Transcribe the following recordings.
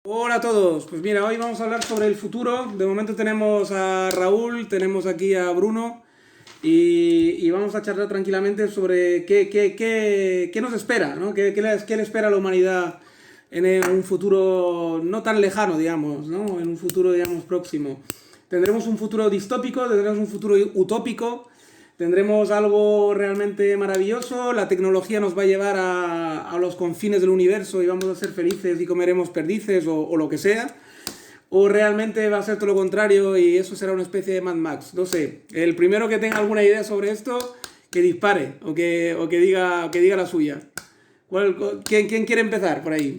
Hola a todos, pues mira, hoy vamos a hablar sobre el futuro. De momento tenemos a Raúl, tenemos aquí a Bruno y vamos a charlar tranquilamente sobre qué nos espera, ¿no? ¿Qué le espera a la humanidad en un futuro no tan lejano, digamos, ¿no? En un futuro, digamos, próximo. Tendremos un futuro distópico, tendremos un futuro utópico, tendremos algo realmente maravilloso, la tecnología nos va a llevar a los confines del universo y vamos a ser felices y comeremos perdices o lo que sea. O realmente va a ser todo lo contrario y eso será una especie de Mad Max. No sé, el primero que tenga alguna idea sobre esto, que dispare o que diga la suya. ¿Quién quiere empezar por ahí?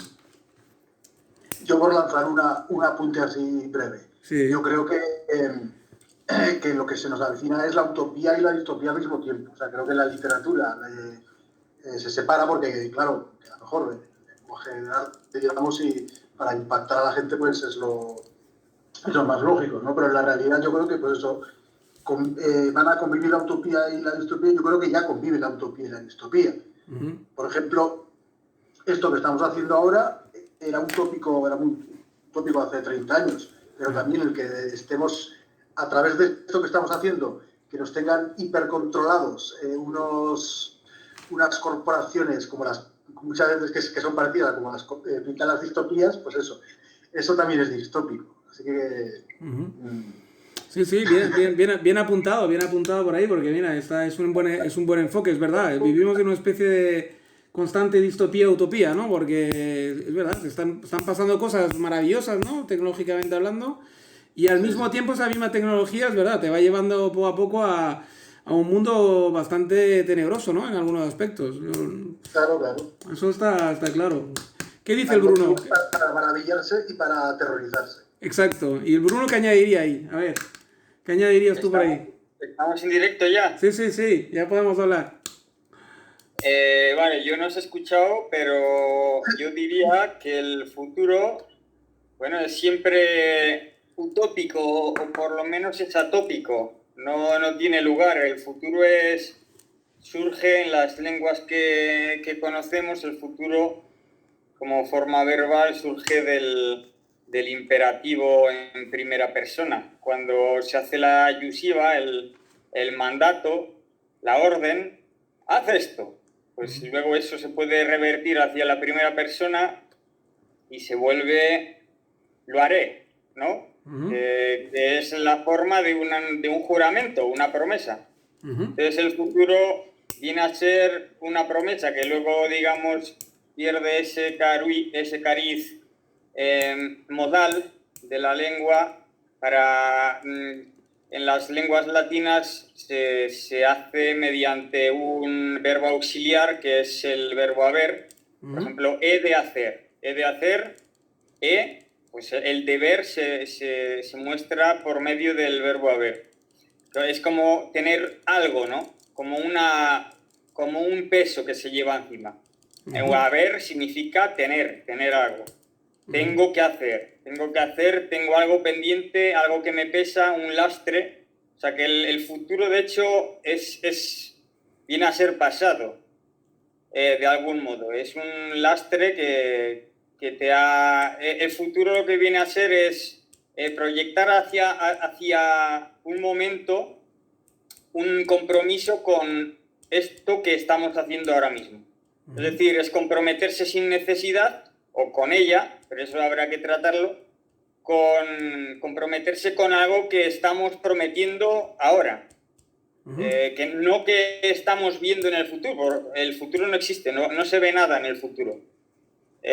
Yo por lanzar un apunte así breve. Yo Sí. creo que lo que se nos avecina es la utopía y la distopía al mismo tiempo. O sea, creo que la literatura se separa porque, claro, a lo mejor el lenguaje de arte, digamos, y para impactar a la gente pues es lo más lógico, ¿no? Pero en la realidad yo creo que pues eso, van a convivir la utopía y la distopía. Yo creo que ya convive la utopía y la distopía. Ujú. Por ejemplo, esto que estamos haciendo ahora era muy tópico hace 30 años, pero Ya. también el que estemos, a través de esto que estamos haciendo, que nos tengan hipercontrolados unas corporaciones como las, muchas veces que son parecidas como las pintan las distopías, pues eso también es distópico. Así que... Ujú. mmm, Sí, sí, bien apuntado por ahí, porque mira, es un buen enfoque, es verdad. Vivimos en una especie de constante distopía-utopía, ¿no? Porque es verdad, están pasando cosas maravillosas, ¿no? Tecnológicamente hablando, y al sí, mismo sí. tiempo esa misma tecnología, es verdad, te va llevando poco a poco a un mundo bastante tenebroso, ¿no? En algunos aspectos. Claro, claro. Eso está claro. ¿Qué dice el Hay Bruno? motivos para maravillarse y para aterrorizarse. Exacto. ¿Y el Bruno qué añadiría ahí? A ver, ¿qué añadirías tú por Estamos, ahí? estamos en directo ya. Sí, sí, sí, ya podemos hablar. Vale, yo no os he escuchado, pero yo diría que el futuro, bueno, es siempre utópico o por lo menos es atópico. No tiene lugar. El futuro surge en las lenguas que conocemos. El futuro, como forma verbal, surge del imperativo en primera persona. Cuando se hace la ayusiva, el mandato, la orden, haz esto. Pues luego eso se puede revertir hacia la primera persona y se vuelve, lo haré, ¿no? Ujú, Que es la forma de un juramento, una promesa. ujú, Entonces el futuro viene a ser una promesa que luego, digamos, pierde ese cariz modal de la lengua en las lenguas latinas se hace mediante un verbo auxiliar que es el verbo haber. Por ujú, ejemplo, he de hacer, pues el deber se muestra por medio del verbo haber. Es como tener algo, ¿no? Como un peso que se lleva encima. ujú, Haber significa tener algo. ujú, Tengo que hacer, tengo algo pendiente, algo que me pesa, un lastre. O sea que el futuro, de hecho, viene a ser pasado, de algún modo. Es un lastre que te ha... El futuro lo que viene a ser es proyectar hacia un momento un compromiso con esto que estamos haciendo ahora mismo. Es ujú, decir, es comprometerse sin necesidad, o con ella, pero eso habrá que tratarlo, comprometerse con algo que estamos prometiendo ahora. ujú. Que estamos viendo en el futuro. El futuro no existe, no se ve nada en el futuro.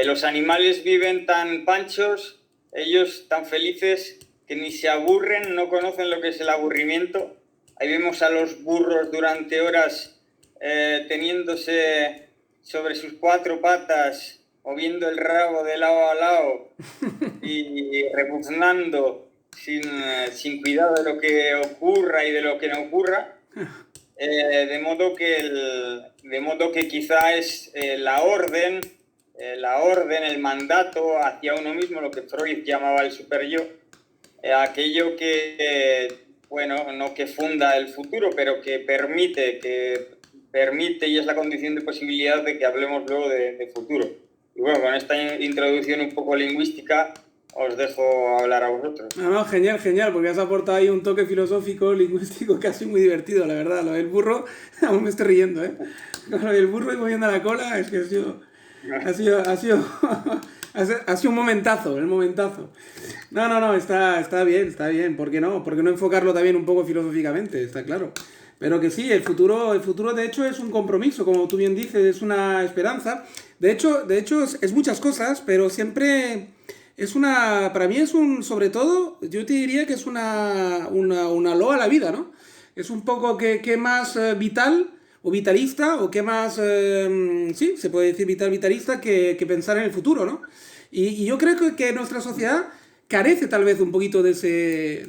Los animales viven tan panchos, ellos tan felices, que ni se aburren, no conocen lo que es el aburrimiento. Ahí vemos a los burros durante horas teniéndose sobre sus cuatro patas, moviendo el rabo de lado a lado y rebuznando sin cuidado de lo que ocurra y de lo que no ocurra. De modo que quizá es la orden, el mandato hacia uno mismo, lo que Freud llamaba el superyo, aquello bueno, no que funda el futuro, pero que permite y es la condición de posibilidad de que hablemos luego de futuro. Y bueno, con esta introducción un poco lingüística, os dejo hablar a vosotros. No, genial, genial, porque has aportado ahí un toque filosófico, lingüístico, casi muy divertido, la verdad. Lo del burro, aún me estoy riendo, ¿eh? Lo del burro y moviendo la cola, es que ha sido un momentazo, el momentazo. No, está bien, ¿por qué no? ¿Por qué no enfocarlo también un poco filosóficamente? Está claro. Pero que sí, el futuro de hecho es un compromiso, como tú bien dices, es una esperanza. De hecho es muchas cosas, pero siempre para mí sobre todo, yo te diría que es una loa a la vida, ¿no? Es un poco que más vital o vitalista, o qué más, sí, se puede decir vitalista que pensar en el futuro, ¿no? Y yo creo que nuestra sociedad carece tal vez un poquito de ese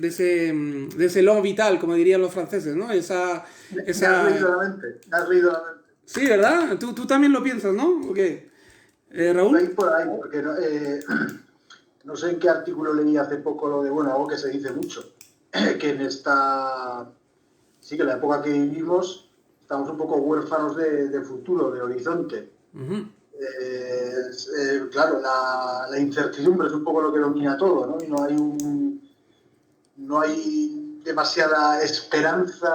lo vital, como dirían los franceses, ¿no? Me has leído la mente, me has leído la mente. Sí, ¿verdad? Tú también lo piensas, ¿no? ¿O qué? ¿Raúl? Por ahí, porque no sé en qué artículo leí hace poco lo de, bueno, algo que se dice mucho, que sí, que en la época que vivimos estamos un poco huérfanos de futuro, de horizonte. Uh-huh. Claro, la incertidumbre es un poco lo que domina todo, ¿no? Y no hay demasiada esperanza,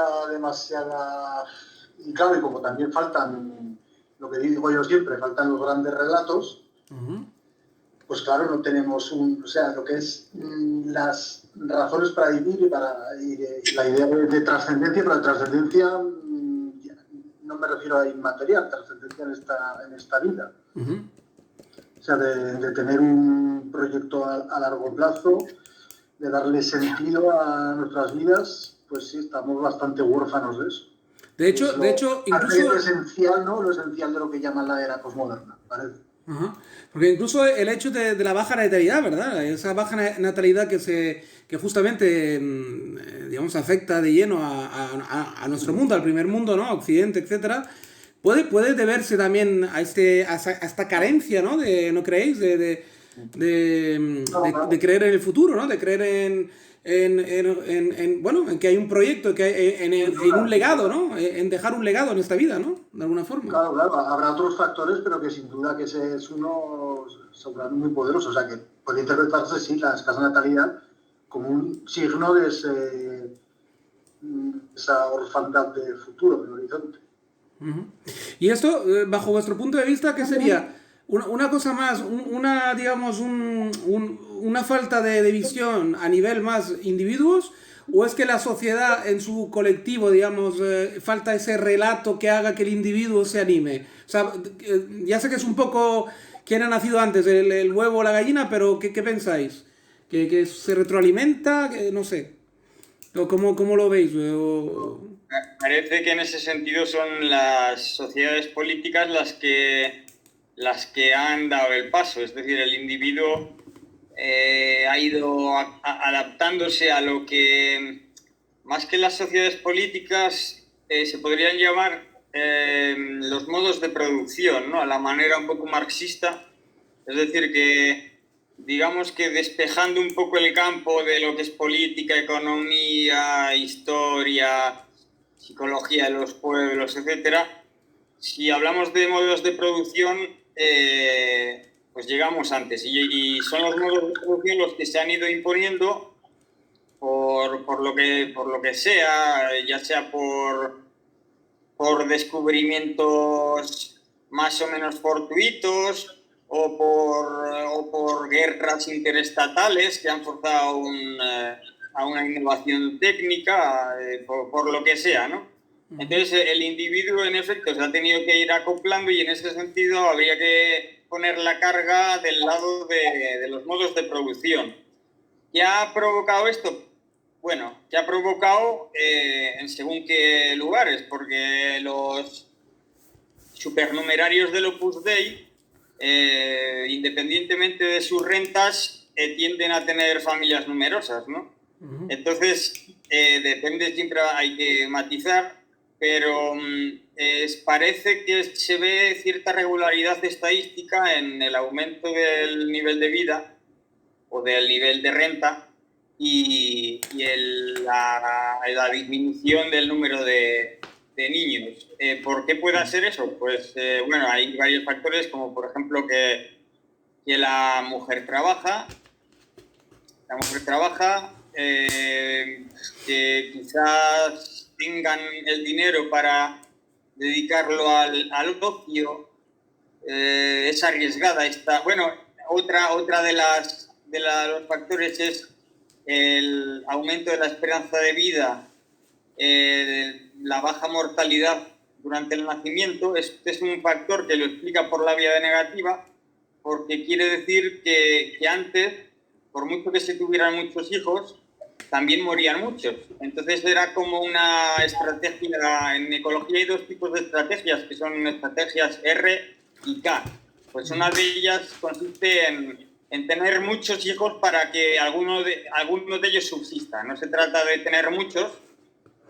y claro, y como también faltan, lo que digo yo siempre, faltan los grandes relatos, uh-huh. Pues claro, no tenemos lo que es las razones para vivir y la idea de trascendencia, pero de trascendencia no me refiero a inmaterial, trascendencia en esta vida. Uh-huh. O sea, de tener un proyecto a largo plazo, de darle sentido a nuestras vidas, pues sí, estamos bastante huérfanos de eso. De hecho, incluso... Lo esencial, ¿no? Lo esencial de lo que llaman la era posmoderna, parece. Ajá. Porque incluso el hecho de la baja natalidad, ¿verdad? Esa baja natalidad que justamente, digamos, afecta de lleno a nuestro mundo, al primer mundo, ¿no? Occidente, etcétera, puede deberse también a esta carencia, ¿no? ¿No creéis? De creer en el futuro, ¿no? De creer en que hay un proyecto, que hay, en un legado, ¿no? En dejar un legado en esta vida, ¿no? De alguna forma. Claro, habrá otros factores, pero que sin duda que ese es uno seguramente muy poderoso. O sea, que puede interpretarse, sí, la escasa natalidad como un signo de esa orfandad de futuro, del horizonte. Uh-huh. Y esto, bajo vuestro punto de vista, ¿qué sería? Una cosa más, digamos, una falta de visión a nivel más individuos, o es que la sociedad en su colectivo, digamos, falta ese relato que haga que el individuo se anime. O sea, ya sé que es un poco quién ha nacido antes, el huevo o la gallina, pero ¿qué pensáis? ¿Que se retroalimenta? No sé. ¿Cómo lo veis? Parece que en ese sentido son las sociedades políticas las que han dado el paso, es decir, el individuo ha ido adaptándose a lo que, más que las sociedades políticas, se podrían llamar los modos de producción, ¿no? A la manera un poco marxista, es decir, que digamos que despejando un poco el campo de lo que es política, economía, historia, psicología de los pueblos, etcétera, si hablamos de modos de producción, pues llegamos antes. Y son los modos de producción los que se han ido imponiendo por lo que sea, ya sea por descubrimientos más o menos fortuitos o por guerras interestatales que han forzado a una innovación técnica, por lo que sea, ¿no? Entonces el individuo en efecto se ha tenido que ir acoplando y en ese sentido habría que poner la carga del lado de los modos de producción. ¿Qué ha provocado esto? Bueno, ¿qué ha provocado en según qué lugares? Porque los supernumerarios del Opus Dei, independientemente de sus rentas, tienden a tener familias numerosas, ¿no? Uh-huh. Entonces, depende, siempre hay que matizar, pero parece que se ve cierta regularidad estadística en el aumento del nivel de vida o del nivel de renta y la disminución del número de niños. ¿Por qué puede ser eso? Pues bueno, hay varios factores, como por ejemplo que la mujer trabaja, la mujer trabaja, que quizás tengan el dinero para dedicarlo al ocio, es arriesgada esta. Bueno, otra de los factores es el aumento de la esperanza de vida, la baja mortalidad durante el nacimiento. Este es un factor que lo explica por la vía negativa, porque quiere decir que antes, por mucho que se tuvieran muchos hijos, también morían muchos. Entonces era como una estrategia. En ecología hay dos tipos de estrategias, que son estrategias R y K. Pues una de ellas consiste en tener muchos hijos para que alguno de ellos subsista. No se trata de tener muchos,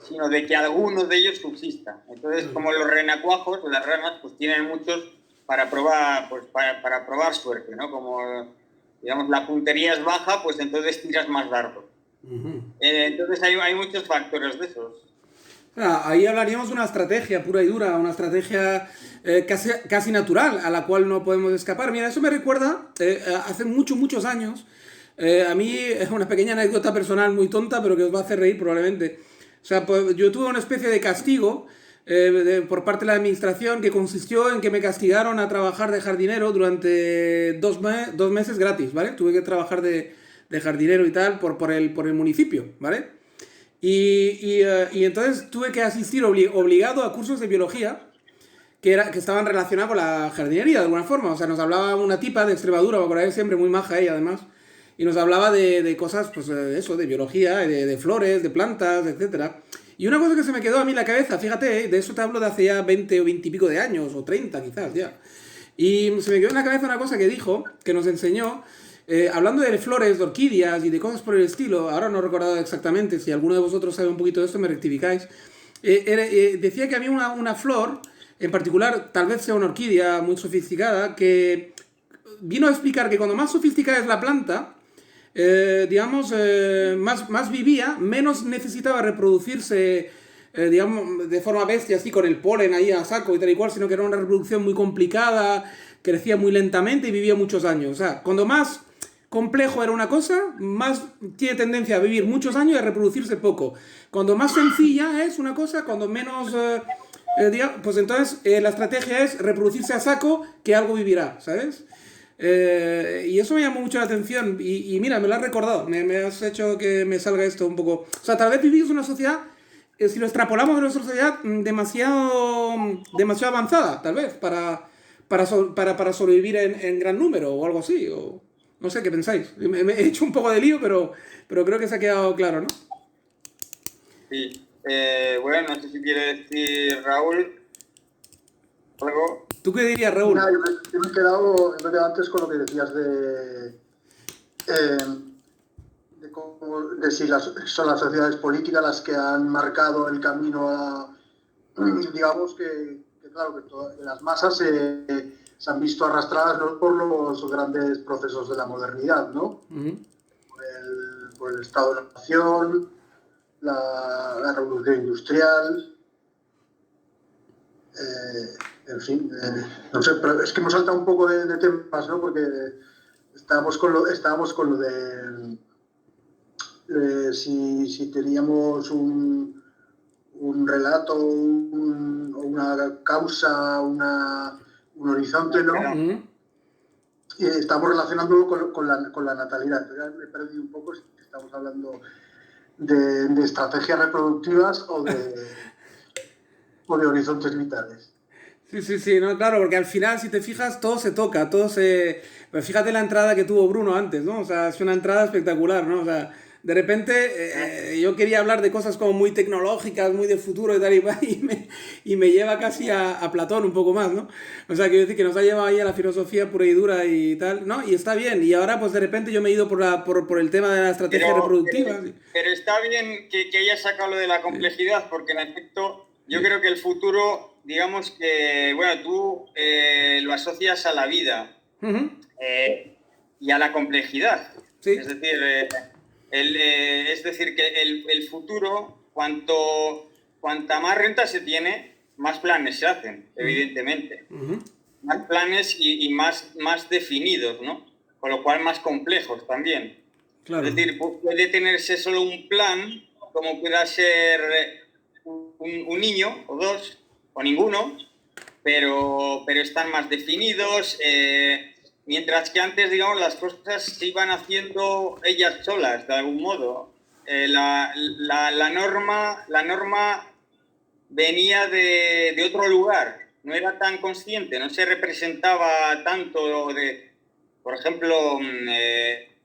sino de que alguno de ellos subsista. Entonces, como los renacuajos, las ranas, pues tienen muchos para probar, pues para probar suerte, ¿no? Como, digamos, la puntería es baja, pues entonces tiras más dardo. Entonces hay muchos factores de esos. Ahí hablaríamos de una estrategia pura y dura, una estrategia casi natural, a la cual no podemos escapar. Mira, eso me recuerda, hace muchos años, a mí es una pequeña anécdota personal muy tonta, pero que os va a hacer reír probablemente. O sea, pues, yo tuve una especie de castigo por parte de la administración que consistió en que me castigaron a trabajar de jardinero durante 2 meses gratis, ¿vale? Tuve que trabajar de jardinero y tal por el municipio, ¿vale? Y entonces tuve que asistir obligado a cursos de biología que estaban relacionados con la jardinería de alguna forma. O sea, nos hablaba una tipa de Extremadura, me acordaré siempre, muy maja ella además, y nos hablaba de cosas, pues eso, de biología, de flores, de plantas, etc. Y una cosa que se me quedó a mí en la cabeza, fíjate, de eso te hablo de hace ya 20 o 20 y pico de años, o 30 quizás ya. Y se me quedó en la cabeza una cosa que dijo, que nos enseñó, hablando de flores, de orquídeas y de cosas por el estilo. Ahora no he recordado exactamente, si alguno de vosotros sabe un poquito de esto me rectificáis. Decía que había una flor, en particular, tal vez sea una orquídea muy sofisticada, que vino a explicar que cuando más sofisticada es la planta, digamos, más vivía, menos necesitaba reproducirse, digamos, de forma bestia, así con el polen ahí a saco y tal y cual, sino que era una reproducción muy complicada, crecía muy lentamente y vivía muchos años. O sea, cuando más complejo era una cosa, más tiene tendencia a vivir muchos años y a reproducirse poco. Cuando más sencilla es una cosa, cuando menos... digamos, pues entonces la estrategia es reproducirse a saco, que algo vivirá, ¿sabes? Y eso me llamó mucho la atención y mira, me lo has recordado, me has hecho que me salga esto un poco. O sea, tal vez vivimos en una sociedad, si lo extrapolamos de nuestra sociedad, demasiado avanzada, tal vez, para sobrevivir en gran número o algo así, o no sé qué pensáis. Me he hecho un poco de lío, pero creo que se ha quedado claro, ¿no? Sí. Bueno, no sé si quiere decir Raúl algo. ¿Tú qué dirías, Raúl? Yo me he quedado antes con lo que decías de si son las sociedades políticas las que han marcado el camino a, digamos que claro, que las masas se han visto arrastradas, ¿no?, por los grandes procesos de la modernidad, ¿no? Por el Estado de la Nación, la Revolución Industrial, en fin, no sé, pero es que hemos saltado un poco de temas, ¿no? Porque estábamos con lo de si teníamos un relato, una causa, un horizonte, ¿no? Y estamos relacionándolo con la natalidad. Ya me he perdido un poco si estamos hablando de estrategias reproductivas o de horizontes vitales. Sí, no, claro, porque al final, si te fijas, todo se toca, Pues fíjate la entrada que tuvo Bruno antes, ¿no? O sea, es una entrada espectacular, ¿no? O sea, de repente yo quería hablar de cosas como muy tecnológicas, muy de futuro y tal y me lleva casi a Platón un poco más, ¿no? O sea, quiero decir que nos ha llevado ahí a la filosofía pura y dura y tal, ¿no? Y está bien, y ahora pues de repente yo me he ido por el tema de la estrategia reproductiva. Pero está bien que hayas sacado lo de la complejidad, porque en efecto yo creo que el futuro, digamos que, bueno, tú lo asocias a la vida y a la complejidad. Sí. Es decir, que el futuro, cuanta más renta se tiene, más planes se hacen, evidentemente. Más planes y más definidos, ¿no? Con lo cual más complejos también. Claro. Es decir, puede tenerse solo un plan, como pueda ser un niño o dos, o ninguno, pero están más definidos, mientras que antes, digamos, las cosas se iban haciendo ellas solas, de algún modo. La norma venía de otro lugar, no era tan consciente, no se representaba tanto por ejemplo,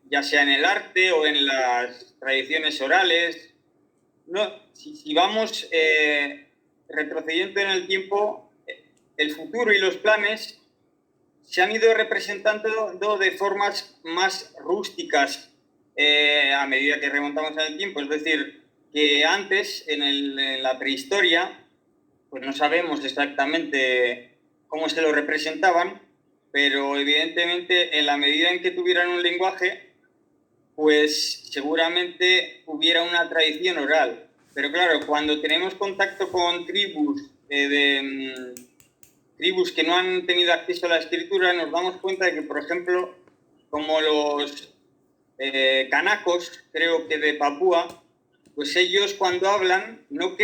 ya sea en el arte o en las tradiciones orales. No, si vamos retrocediendo en el tiempo, el futuro y los planes se han ido representando de formas más rústicas a medida que remontamos en el tiempo. Es decir, que antes, en la prehistoria, pues no sabemos exactamente cómo se lo representaban, pero evidentemente en la medida en que tuvieran un lenguaje, pues seguramente hubiera una tradición oral. Pero claro, cuando tenemos contacto con tribus tribus que no han tenido acceso a la escritura, nos damos cuenta de que, por ejemplo, como los canacos, creo que de Papúa, pues ellos cuando hablan no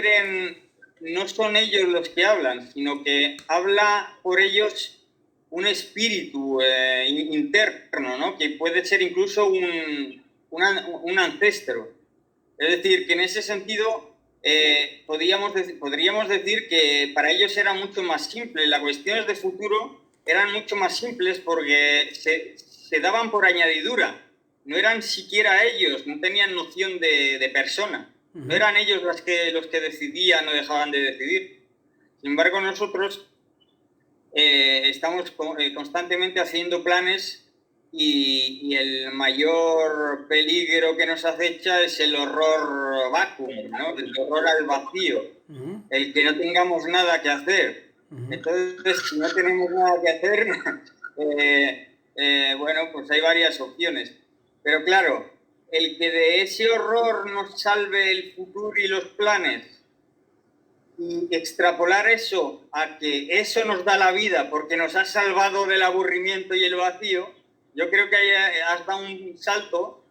son ellos los que hablan, sino que habla por ellos un espíritu interno, ¿no? Que puede ser incluso un ancestro. Es decir, que en ese sentido podríamos decir que para ellos era mucho más simple. Las cuestiones de futuro eran mucho más simples porque se daban por añadidura. No eran siquiera ellos, no tenían noción de persona. No eran ellos los que decidían o dejaban de decidir. Sin embargo, nosotros estamos constantemente haciendo planes y el mayor peligro que nos acecha es el horror vacuum, ¿no? El horror al vacío, el que no tengamos nada que hacer. Entonces, si no tenemos nada que hacer, bueno, pues hay varias opciones. Pero claro, el que de ese horror nos salve el futuro y los planes, y extrapolar eso a que eso nos da la vida porque nos ha salvado del aburrimiento y el vacío, yo creo que has dado un salto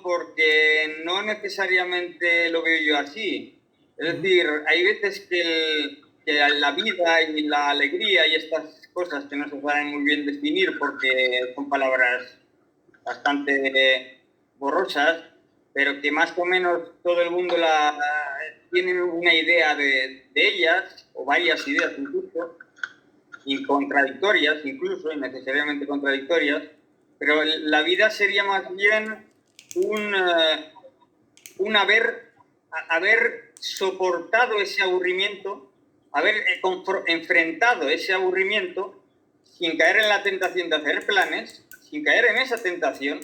porque no necesariamente lo veo yo así. Es decir, hay veces que la vida y la alegría y estas cosas que no se saben muy bien definir porque son palabras bastante borrosas, pero que más o menos todo el mundo tiene una idea de ellas, o varias ideas incluso, y contradictorias incluso, innecesariamente contradictorias, pero la vida sería más bien un haber soportado ese aburrimiento, haber enfrentado ese aburrimiento sin caer en la tentación de hacer planes, sin caer en esa tentación,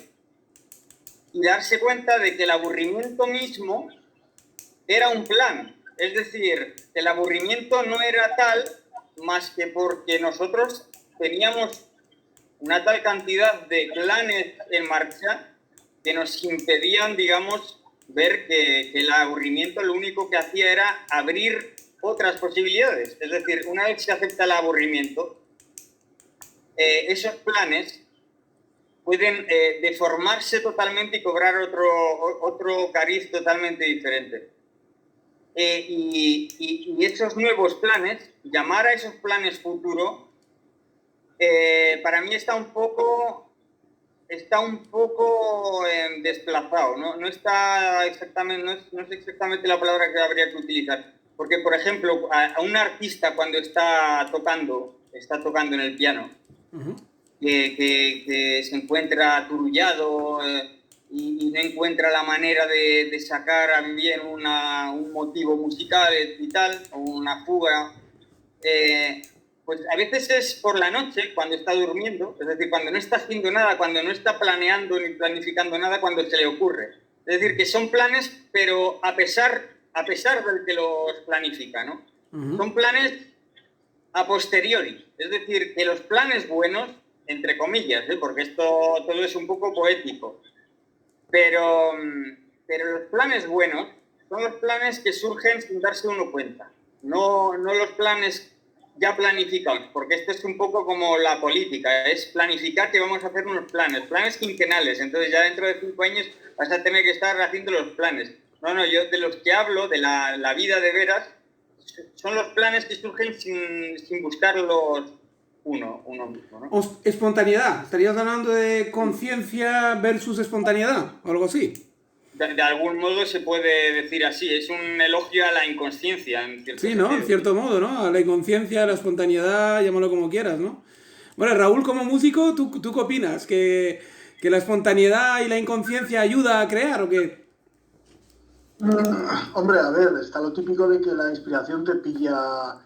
y darse cuenta de que el aburrimiento mismo era un plan. Es decir, el aburrimiento no era tal más que porque nosotros teníamos una tal cantidad de planes en marcha que nos impedían, digamos, ver que el aburrimiento lo único que hacía era abrir otras posibilidades. Es decir, una vez se acepta el aburrimiento, esos planes pueden deformarse totalmente y cobrar otro cariz totalmente diferente. Y esos nuevos planes, llamar a esos planes futuro, para mí está un poco desplazado, ¿no? Está exactamente, no es exactamente la palabra que habría que utilizar. Porque, por ejemplo, a un artista cuando está tocando en el piano, que se encuentra aturullado y no encuentra la manera de sacar bien un motivo musical y tal, o una fuga, pues a veces es por la noche, cuando está durmiendo, es decir, cuando no está haciendo nada, cuando no está planeando ni planificando nada, cuando se le ocurre. Es decir, que son planes, pero a pesar del que los planifica, ¿no? Son planes a posteriori, es decir, que los planes buenos, entre comillas, porque esto todo es un poco poético, pero los planes buenos son los planes que surgen sin darse uno cuenta, no los planes ya planificados, porque esto es un poco como la política, es planificar que vamos a hacer unos planes quinquenales, entonces ya dentro de 5 años vas a tener que estar haciendo los planes. No, yo de los que hablo, de la vida de veras, son los planes que surgen sin buscarlos uno mismo, ¿no? Espontaneidad, estarías hablando de conciencia versus espontaneidad, o algo así. De algún modo se puede decir así, es un elogio a la inconsciencia. En cierto Sí, ¿no? sentido. En cierto modo, ¿no? A la inconsciencia, a la espontaneidad, llámalo como quieras, ¿no? Bueno, Raúl, como músico, ¿tú qué opinas? ¿Que la espontaneidad y la inconsciencia ayuda a crear o qué? Hombre, a ver, está lo típico de que la inspiración te pilla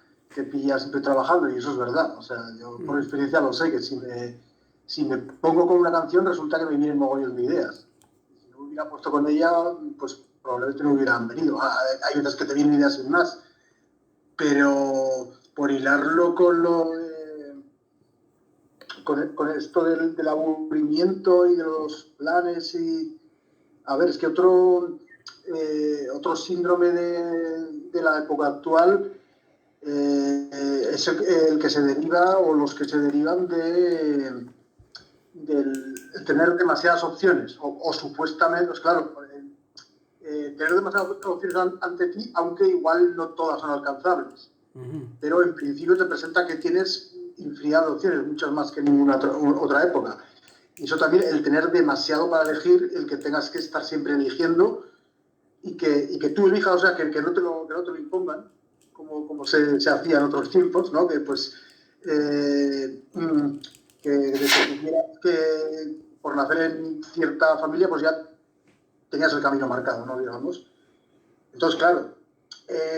siempre trabajando, y eso es verdad. O sea, yo por experiencia lo sé, que si me pongo con una canción resulta que me vienen mogollón de ideas. Si no me hubiera puesto con ella, pues probablemente no hubieran venido. Hay otras que te vienen ideas sin más. Pero por hilarlo con esto del aburrimiento y de los planes y... A ver, es que otro síndrome de la época actual es el que se deriva, o los que se derivan del tener demasiadas opciones, o supuestamente, pues claro, tener demasiadas opciones ante ti, aunque igual no todas son alcanzables. Pero en principio te presenta que tienes infinidad de opciones, muchas más que en ninguna otra época. Y eso también, el tener demasiado para elegir, el que tengas que estar siempre eligiendo y que tú elijas, o sea, que no te lo impongan, como se hacía en otros tiempos, ¿no? Que pues que por nacer en cierta familia pues ya tenías el camino marcado, ¿no? Digamos. Entonces, claro,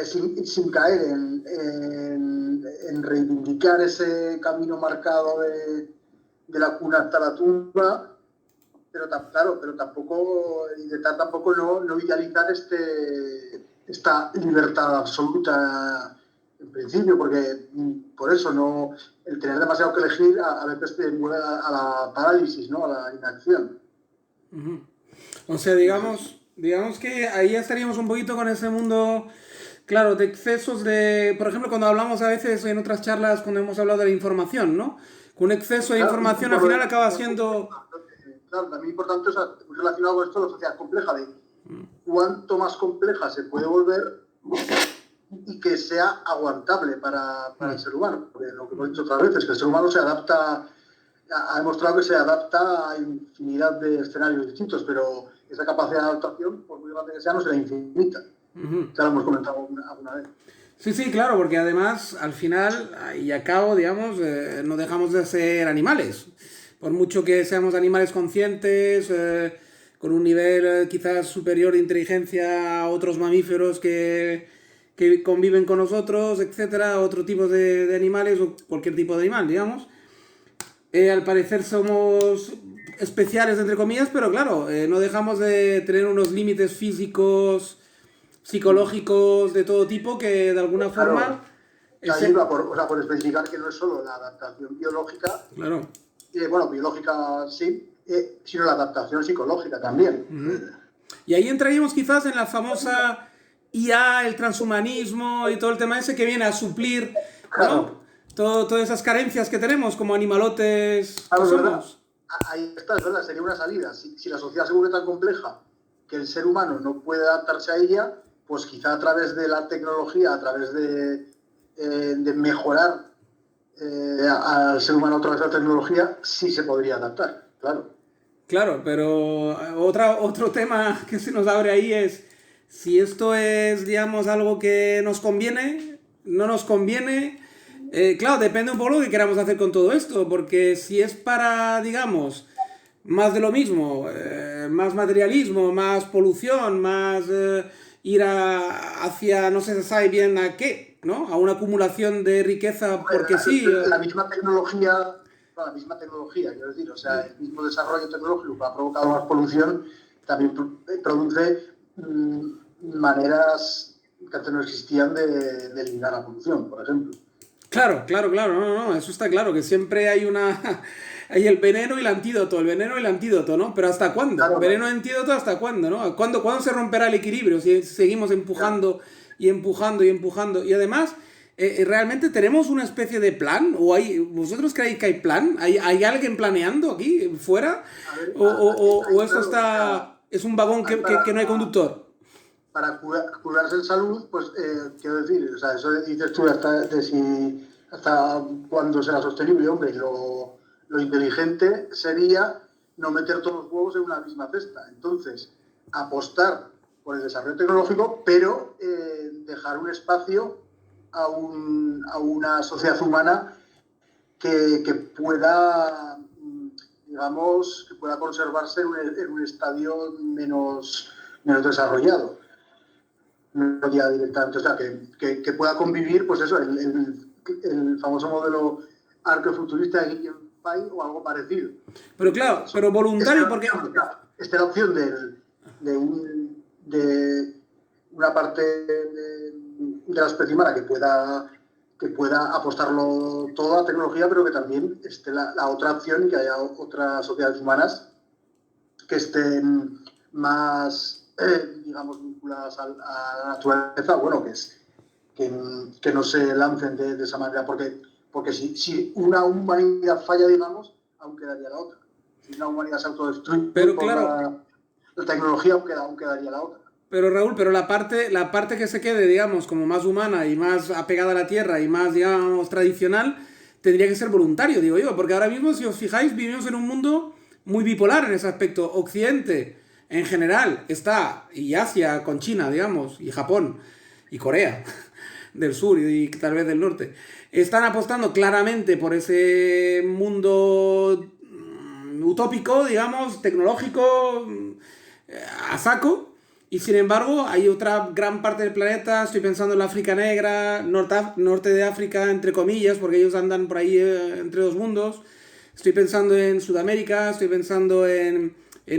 sin caer en reivindicar ese camino marcado de la cuna hasta la tumba, pero tampoco intentar tampoco no idealizar esta libertad absoluta en principio, porque por eso no el tener demasiado que elegir a veces te mueve a la parálisis, ¿no? A la inacción. O sea, digamos que ahí ya estaríamos un poquito con ese mundo, claro, de excesos de... Por ejemplo, cuando hablamos a veces en otras charlas, cuando hemos hablado de la información, ¿no? Que un exceso de información al final acaba siendo... Claro, también importante, o sea, relacionado con esto, la sociedad compleja, de cuánto más compleja se puede volver y que sea aguantable para el ser humano. Porque lo que hemos dicho otras veces, que el ser humano se adapta, ha demostrado que se adapta a infinidad de escenarios distintos, pero esa capacidad de adaptación, por muy grande que sea, no será infinita. Ya lo hemos comentado alguna vez. Sí, claro, porque además, al final, y a cabo, digamos, no dejamos de ser animales. Por mucho que seamos animales conscientes, con un nivel quizás superior de inteligencia a otros mamíferos que conviven con nosotros, etcétera, otro tipo de animales o cualquier tipo de animal, digamos. Al parecer somos especiales, entre comillas, pero claro, no dejamos de tener unos límites físicos, psicológicos, de todo tipo, que de alguna forma... Ahí va por especificar que no es solo la adaptación biológica, claro. Bueno, biológica sí, sino la adaptación psicológica también. Y ahí entraríamos quizás en la famosa IA, el transhumanismo y todo el tema ese que viene a suplir, ¿no? Todas esas carencias que tenemos como animalotes que somos. Ahí está, es verdad, sería una salida. Si la sociedad se vuelve tan compleja que el ser humano no puede adaptarse a ella, pues quizá a través de la tecnología, a través de mejorar al ser humano a través de la tecnología, sí se podría adaptar, claro. Claro, pero otro tema que se nos abre ahí es si esto es, digamos, algo que nos conviene, no nos conviene. Claro, depende un poco de lo que queramos hacer con todo esto, porque si es para, digamos, más de lo mismo, más materialismo, más polución, más ir hacia, no se sabe bien a qué, ¿no? A una acumulación de riqueza porque sí. La misma tecnología, quiero decir, o sea, el mismo desarrollo tecnológico que ha provocado más polución también produce maneras que antes no existían de eliminar la polución, por ejemplo. Claro, no, eso está claro, que siempre hay hay el veneno y el antídoto, ¿no? Pero ¿hasta cuándo? Claro, Veneno y antídoto, ¿hasta cuándo, no? ¿Cuándo se romperá el equilibrio si seguimos empujando y empujando y empujando? Y además, ¿realmente tenemos una especie de plan? ¿Vosotros creéis que hay plan? ¿Hay alguien planeando aquí, fuera? A ver, ¿O esto claro, o sea, es un vagón hay que no hay conductor? para curarse en salud, pues quiero decir, o sea, eso dices tú hasta cuándo será sostenible, hombre, lo inteligente sería no meter todos los huevos en una misma cesta. Entonces, apostar por el desarrollo tecnológico, pero dejar un espacio a una sociedad humana que pueda, digamos, que pueda conservarse en un estadio menos desarrollado. No ya directamente, o sea, que pueda convivir, pues eso, el famoso modelo arqueofuturista de Guillaume Fay o algo parecido. Pero claro, pero voluntario, porque... Esta es la opción de una parte de la especie humana que pueda apostarlo todo a tecnología, pero que también esté la otra opción y que haya otras sociedades humanas que estén más, digamos, vinculadas a la naturaleza, bueno, que no se lancen de esa manera, porque si una humanidad falla, digamos, aún quedaría la otra. Si una humanidad se autodestruye pero por claro, la tecnología, aún quedaría la otra. pero Raúl, pero la parte que se quede, digamos, como más humana y más apegada a la tierra y más, digamos, tradicional, tendría que ser voluntario, digo yo, porque ahora mismo, si os fijáis, vivimos en un mundo muy bipolar en ese aspecto. Occidente, en general, está, y Asia con China, digamos, y Japón, y Corea del sur y tal vez del norte, están apostando claramente por ese mundo utópico, digamos, tecnológico, a saco. Y sin embargo, hay otra gran parte del planeta, estoy pensando en la África negra, norte de África, entre comillas, porque ellos andan por ahí entre dos mundos. Estoy pensando en Sudamérica, estoy pensando en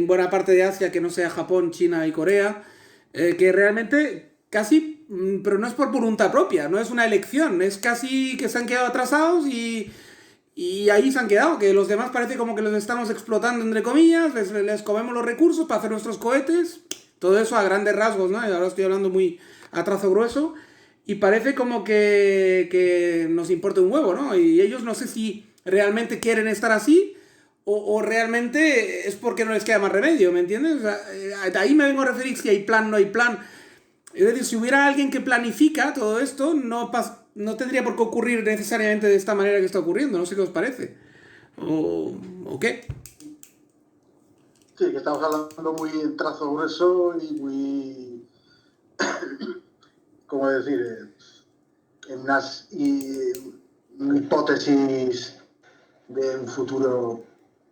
buena parte de Asia que no sea Japón, China y Corea, que realmente casi, pero no es por voluntad propia, no es una elección, es casi que se han quedado atrasados y ahí se han quedado, que los demás parece como que los estamos explotando entre comillas, les comemos los recursos para hacer nuestros cohetes, todo eso a grandes rasgos, ¿no? Y ahora estoy hablando muy a trazo grueso, y parece como que nos importa un huevo, ¿no? Y ellos no sé si realmente quieren estar así o realmente es porque no les queda más remedio, ¿me entiendes? O sea, ahí me vengo a referir si hay plan, no hay plan. Es decir, si hubiera alguien que planifica todo esto, no tendría por qué ocurrir necesariamente de esta manera que está ocurriendo. No sé qué os parece. ¿O qué? Sí, que estamos hablando muy en trazo grueso y muy, ¿cómo decir? En unas hipótesis de un futuro,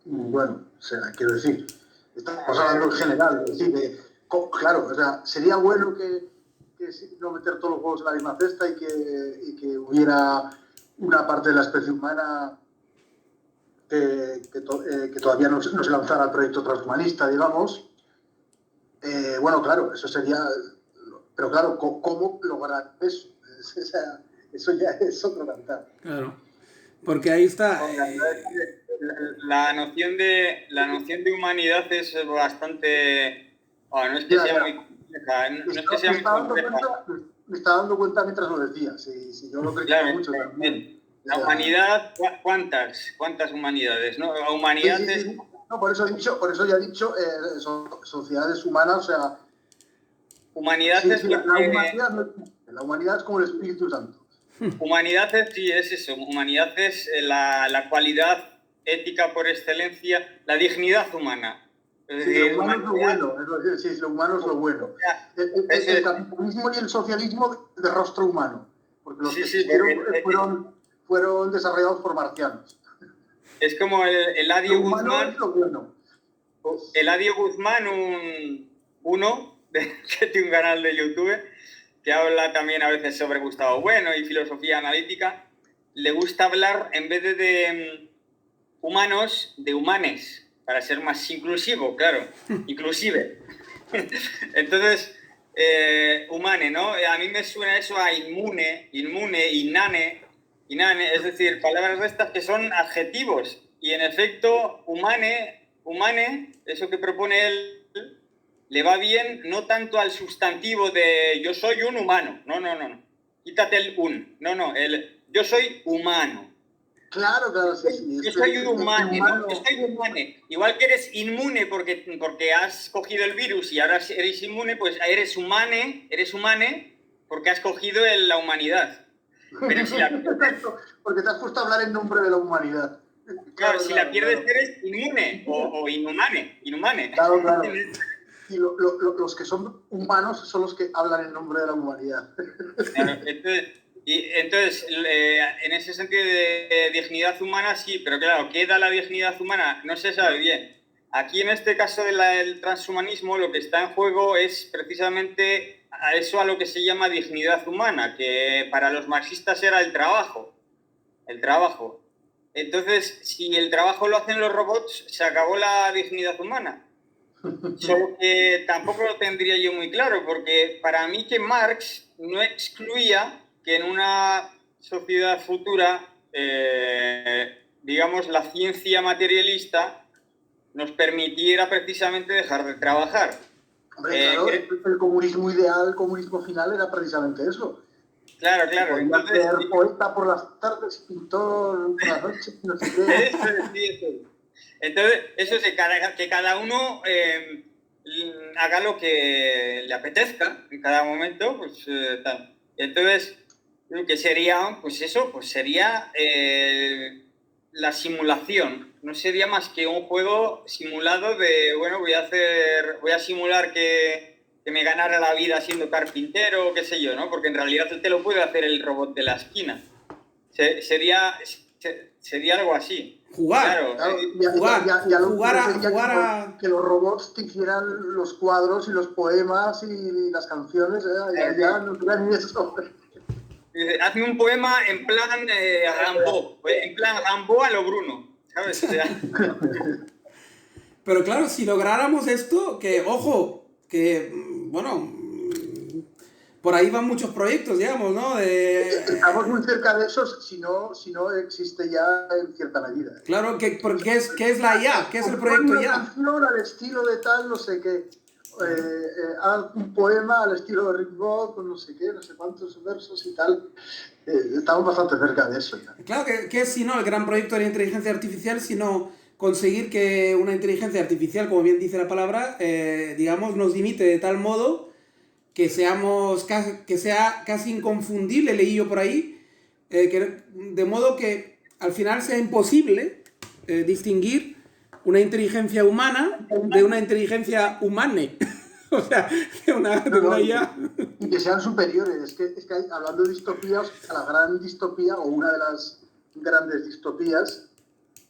bueno, o sea, quiero decir, estamos hablando en general, es decir, claro, o sea, sería bueno que no meter todos los huevos en la misma cesta y que hubiera una parte de la especie humana que todavía no se lanzara al proyecto transhumanista, digamos. Bueno, claro, eso sería, pero claro, ¿cómo lograr eso? O sea, eso ya es otro cantar. Claro. Porque ahí está. La noción de humanidad es bastante... Oh, no es que sea muy compleja. No es que sea muy compleja. Me está dando cuenta mientras lo decía. Si yo lo creo mucho también. La humanidad, ¿cuántas humanidades? ¿No? La humanidad sí. es... No, por eso ya he dicho sociedades humanas, o sea... Humanidad es lo que... La humanidad es como el Espíritu Santo. Humanidad es eso. Humanidad es la cualidad ética por excelencia, la dignidad humana. Es decir, lo humano es lo bueno. Sí, lo humano es lo bueno. El capitalismo y el socialismo de rostro humano. Porque los que fueron desarrollados por marcianos. Es como el Eladio Guzmán. Es lo bueno. Eladio Guzmán, uno que tiene un canal de YouTube que habla también a veces sobre Gustavo Bueno y filosofía analítica, le gusta hablar, en vez de humanos, de humanes, para ser más inclusivo, claro, inclusive. Entonces, humane, ¿no? A mí me suena eso a inmune, inane, es decir, palabras de estas que son adjetivos. Y en efecto, humane, eso que propone él, le va bien no tanto al sustantivo de yo soy un humano, no, Quítate el un. No, yo soy humano. Claro, sí. Yo soy humano, ¿no? Yo soy humano. Igual que eres inmune porque has cogido el virus y ahora eres inmune, pues eres humane porque has cogido la humanidad. Pero si porque te has puesto a hablar en nombre de la humanidad. Claro, si la pierdes eres inmune o inhumane. Claro. Y los que son humanos son los que hablan en nombre de la humanidad. Claro, entonces, en ese sentido de dignidad humana sí, pero claro, ¿qué da la dignidad humana? No se sabe bien. Aquí en este caso del transhumanismo lo que está en juego es precisamente a lo que se llama dignidad humana, que para los marxistas era el trabajo. Entonces, si el trabajo lo hacen los robots, se acabó la dignidad humana. Solo que tampoco lo tendría yo muy claro, porque para mí que Marx no excluía que en una sociedad futura, digamos, la ciencia materialista nos permitiera precisamente dejar de trabajar. Hombre, claro, el comunismo ideal, el comunismo final era precisamente eso. Claro. Entonces, ser poeta por las tardes, pintor por las noches, no sé qué. Eso. Entonces, eso es que cada uno haga lo que le apetezca en cada momento, pues tal. Entonces, lo que sería, pues eso, pues sería la simulación. No sería más que un juego simulado de, bueno, voy a simular que me ganara la vida siendo carpintero o qué sé yo, ¿no? Porque en realidad te lo puede hacer el robot de la esquina. Sería algo así. Jugar. Claro, jugar a... Que los robots te hicieran los cuadros y los poemas y las canciones, ya no crean ni eso. Hazme un poema en plan Rambo a lo Bruno, ¿sabes? O sea... Pero claro, si lográramos esto, que, ojo, que, bueno, por ahí van muchos proyectos, digamos, ¿no? Estamos muy cerca de esos, si no existe ya en cierta medida. Claro, ¿qué es la IA? ¿Qué es el proyecto IA? Una canción al estilo de tal, no sé qué. Un poema al estilo de Rick Roth, con no sé qué, no sé cuántos versos y tal. Estamos bastante cerca de eso ya. Claro, que es, si no, el gran proyecto de la inteligencia artificial, sino conseguir que una inteligencia artificial, como bien dice la palabra, digamos, nos imite de tal modo que sea casi inconfundible, leí yo por ahí, de modo que al final sea imposible distinguir una inteligencia humana de una inteligencia humane. O sea, de una IA. Y que sean superiores. Es que hablando de distopías, la gran distopía, o una de las grandes distopías,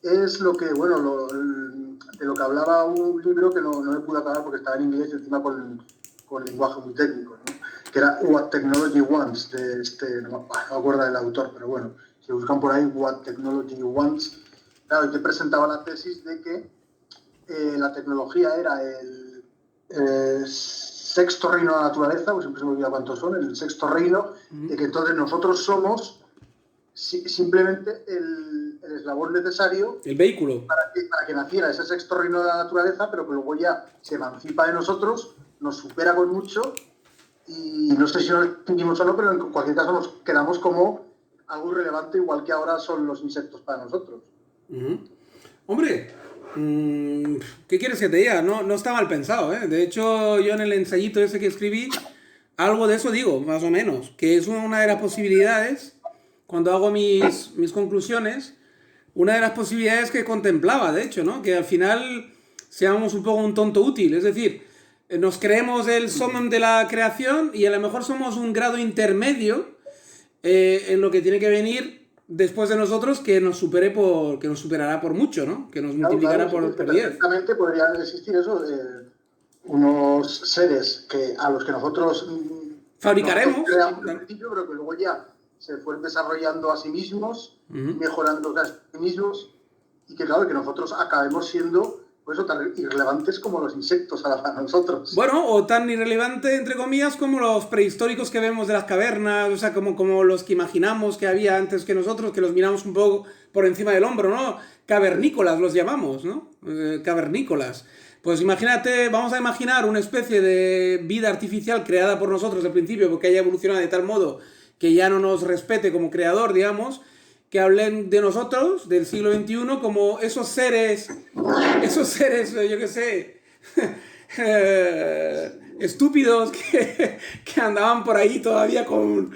es lo que, bueno, de lo que hablaba un libro que no me pude acabar porque estaba en inglés y encima con lenguaje muy técnico, ¿no? Que era What Technology Wants, no me acuerdo del autor, pero bueno, si buscan por ahí What Technology Wants, claro, que presentaba la tesis de que la tecnología era el sexto reino de la naturaleza, pues siempre se me olvida cuántos son, el sexto reino, de que entonces nosotros somos simplemente el eslabón necesario, el vehículo, para que naciera ese sexto reino de la naturaleza, pero que luego ya se emancipa de nosotros, nos supera con mucho, y no sé si nos extinguimos o no, pero en cualquier caso nos quedamos como algo irrelevante, igual que ahora son los insectos para nosotros. Hombre, ¿qué quieres que te diga? No está mal pensado, ¿eh? De hecho, yo en el ensayito ese que escribí, algo de eso digo, más o menos, que es una de las posibilidades, cuando hago mis conclusiones, una de las posibilidades que contemplaba, de hecho, ¿no? Que al final seamos un poco un tonto útil, es decir, nos creemos el summum de la creación y a lo mejor somos un grado intermedio en lo que tiene que venir después de nosotros, que nos superará por mucho, ¿no? Que nos multiplicará por 10. Perfectamente podrían existir eso, unos seres a los que nosotros fabricaremos, creamos al principio, pero que luego ya se fueron desarrollando a sí mismos, mejorando a sí mismos, y que claro, que nosotros acabemos siendo pues tan irrelevantes como los insectos para nosotros. Bueno, o tan irrelevante, entre comillas, como los prehistóricos que vemos de las cavernas, o sea, como los que imaginamos que había antes que nosotros, que los miramos un poco por encima del hombro, ¿no? Cavernícolas los llamamos, ¿no? Cavernícolas. Pues imagínate, vamos a imaginar una especie de vida artificial creada por nosotros al principio, porque haya evolucionado de tal modo que ya no nos respete como creador, digamos, que hablen de nosotros, del siglo XXI, como esos seres, yo qué sé, estúpidos que andaban por ahí todavía con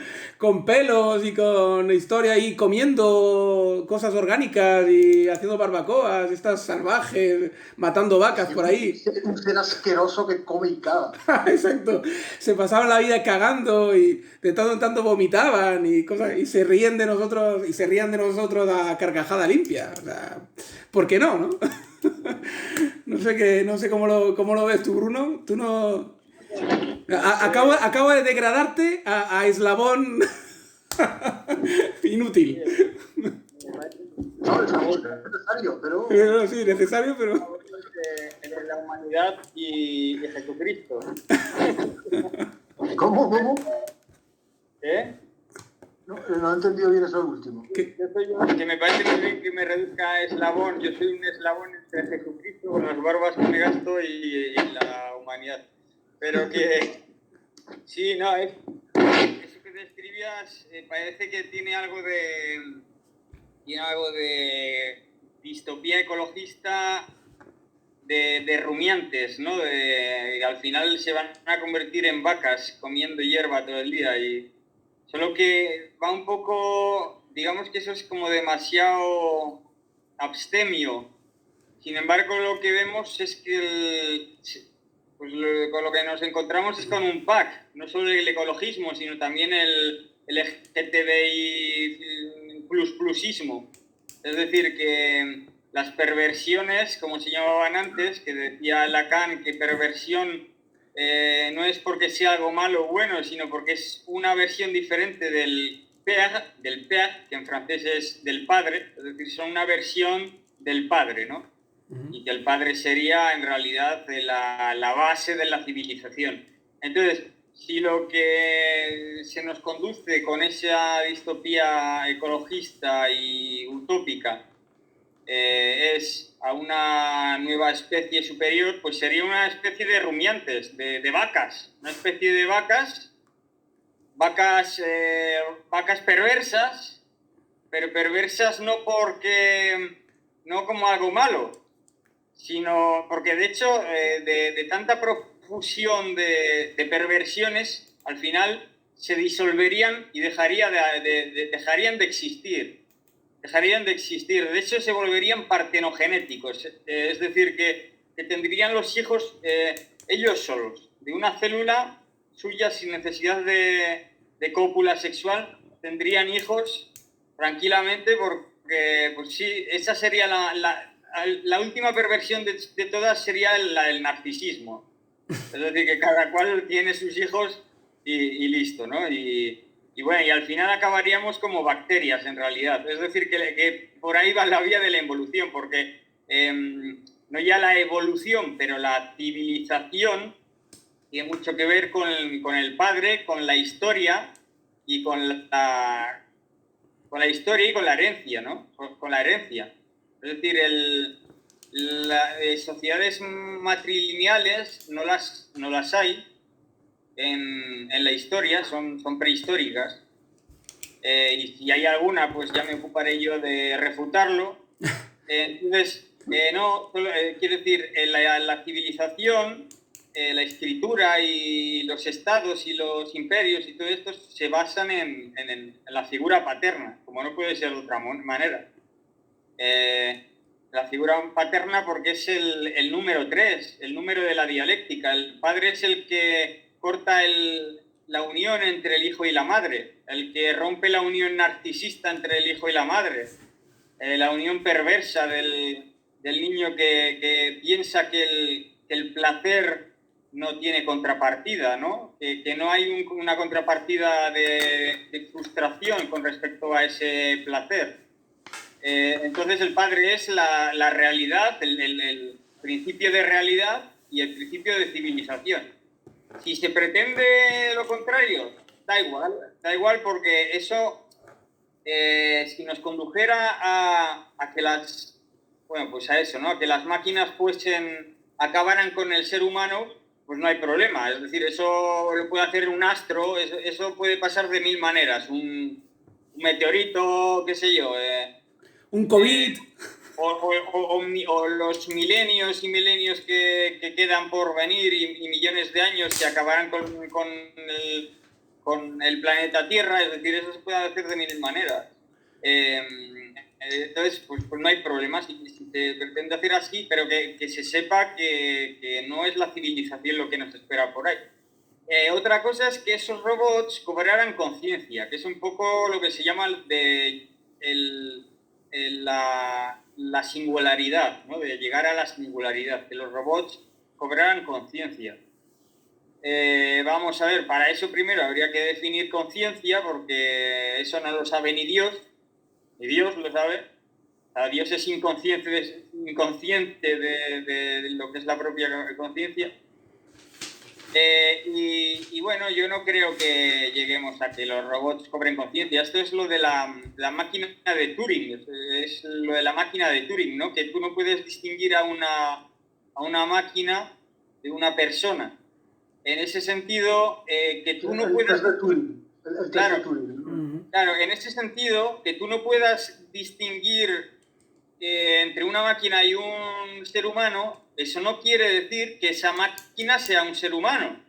pelos y con historia y comiendo cosas orgánicas y haciendo barbacoas, estas salvajes, matando vacas por ahí. Un ser asqueroso que come y caga. Exacto. Se pasaban la vida cagando y de tanto en tanto vomitaban y cosas y se ríen de nosotros y se rían de nosotros a carcajada limpia. O sea, ¿por qué no, no? No sé cómo lo ves tú, Bruno. Tú no. Acabo de degradarte a eslabón inútil. No, es algo necesario, pero... Sí, necesario, pero... Entre la humanidad y Jesucristo. ¿Cómo? ¿Eh? No he entendido bien eso último. Yo soy que me parece muy bien que me reduzca a eslabón. Yo soy un eslabón entre Jesucristo con las barbas que me gasto y la humanidad. Pero que sí, no, eso que describías parece que tiene algo de distopía ecologista de rumiantes, ¿no? Al final se van a convertir en vacas comiendo hierba todo el día y solo que va un poco, digamos que eso es como demasiado abstemio. Sin embargo, lo que vemos es que con lo que nos encontramos es con un pack, no solo el ecologismo, sino también el LGTBI plusismo. Es decir, que las perversiones, como se llamaban antes, que decía Lacan que perversión no es porque sea algo malo o bueno, sino porque es una versión diferente del père, que en francés es del padre, es decir, son una versión del padre, ¿no? Y que el padre sería en realidad la base de la civilización. Entonces, si lo que se nos conduce con esa distopía ecologista y utópica es a una nueva especie superior, pues sería una especie de rumiantes, de vacas, una especie de vacas perversas, pero perversas no como algo malo, sino porque de hecho de tanta profusión de perversiones, al final se disolverían y dejarían de existir. Dejarían de existir. De hecho, se volverían partenogenéticos, es decir, que tendrían los hijos ellos solos, de una célula suya sin necesidad de cópula sexual, tendrían hijos tranquilamente porque, pues sí, esa sería la última perversión de todas sería el narcisismo. Es decir, que cada cual tiene sus hijos y listo, ¿no? Y bueno, y al final acabaríamos como bacterias en realidad. Es decir, que por ahí va la vía de la evolución, porque no ya la evolución, pero la civilización tiene mucho que ver con el padre, con la historia y con la historia y con la herencia, ¿no? Con la herencia. Es decir, sociedades matrilineales no las hay en la historia, son prehistóricas. Y si hay alguna, pues ya me ocuparé yo de refutarlo. Entonces, no, quiero decir, la civilización, la escritura y los estados y los imperios y todo esto se basan en la figura paterna, como no puede ser de otra manera. La figura paterna porque es el número 3, el número de la dialéctica. El padre es el que corta la unión entre el hijo y la madre, el que rompe la unión narcisista entre el hijo y la madre, la unión perversa del niño que piensa que el placer no tiene contrapartida, ¿no? Que no hay una contrapartida de frustración con respecto a ese placer. Entonces el padre es la realidad, el principio de realidad y el principio de civilización. Si se pretende lo contrario, da igual porque eso, si nos condujera a que pues a eso, ¿no? A que las máquinas acabaran con el ser humano, pues no hay problema. Es decir, eso lo puede hacer un astro, eso puede pasar de 1000 maneras. Un meteorito, qué sé yo. Un COVID. O los milenios y milenios que quedan por venir y millones de años que acabarán con el planeta Tierra. Es decir, eso se puede hacer de 1000 maneras. Entonces, pues no hay problema si se pretende hacer así, pero que se sepa que no es la civilización lo que nos espera por ahí. Otra cosa es que esos robots cobraran conciencia, que es un poco lo que se llama la singularidad, ¿no? De llegar a la singularidad, que los robots cobraran conciencia. Vamos a ver, para eso primero habría que definir conciencia, porque eso no lo sabe ni Dios lo sabe. O sea, Dios es inconsciente de lo que es la propia conciencia. Y bueno, yo no creo que lleguemos a que los robots cobren conciencia. Esto es lo de la máquina de Turing, es lo de la máquina de Turing, ¿no? Que tú no puedes distinguir a una máquina de una persona. En ese sentido, que tú no puedas... Claro, en ese sentido, que tú no puedas distinguir entre una máquina y un ser humano, eso no quiere decir que esa máquina sea un ser humano,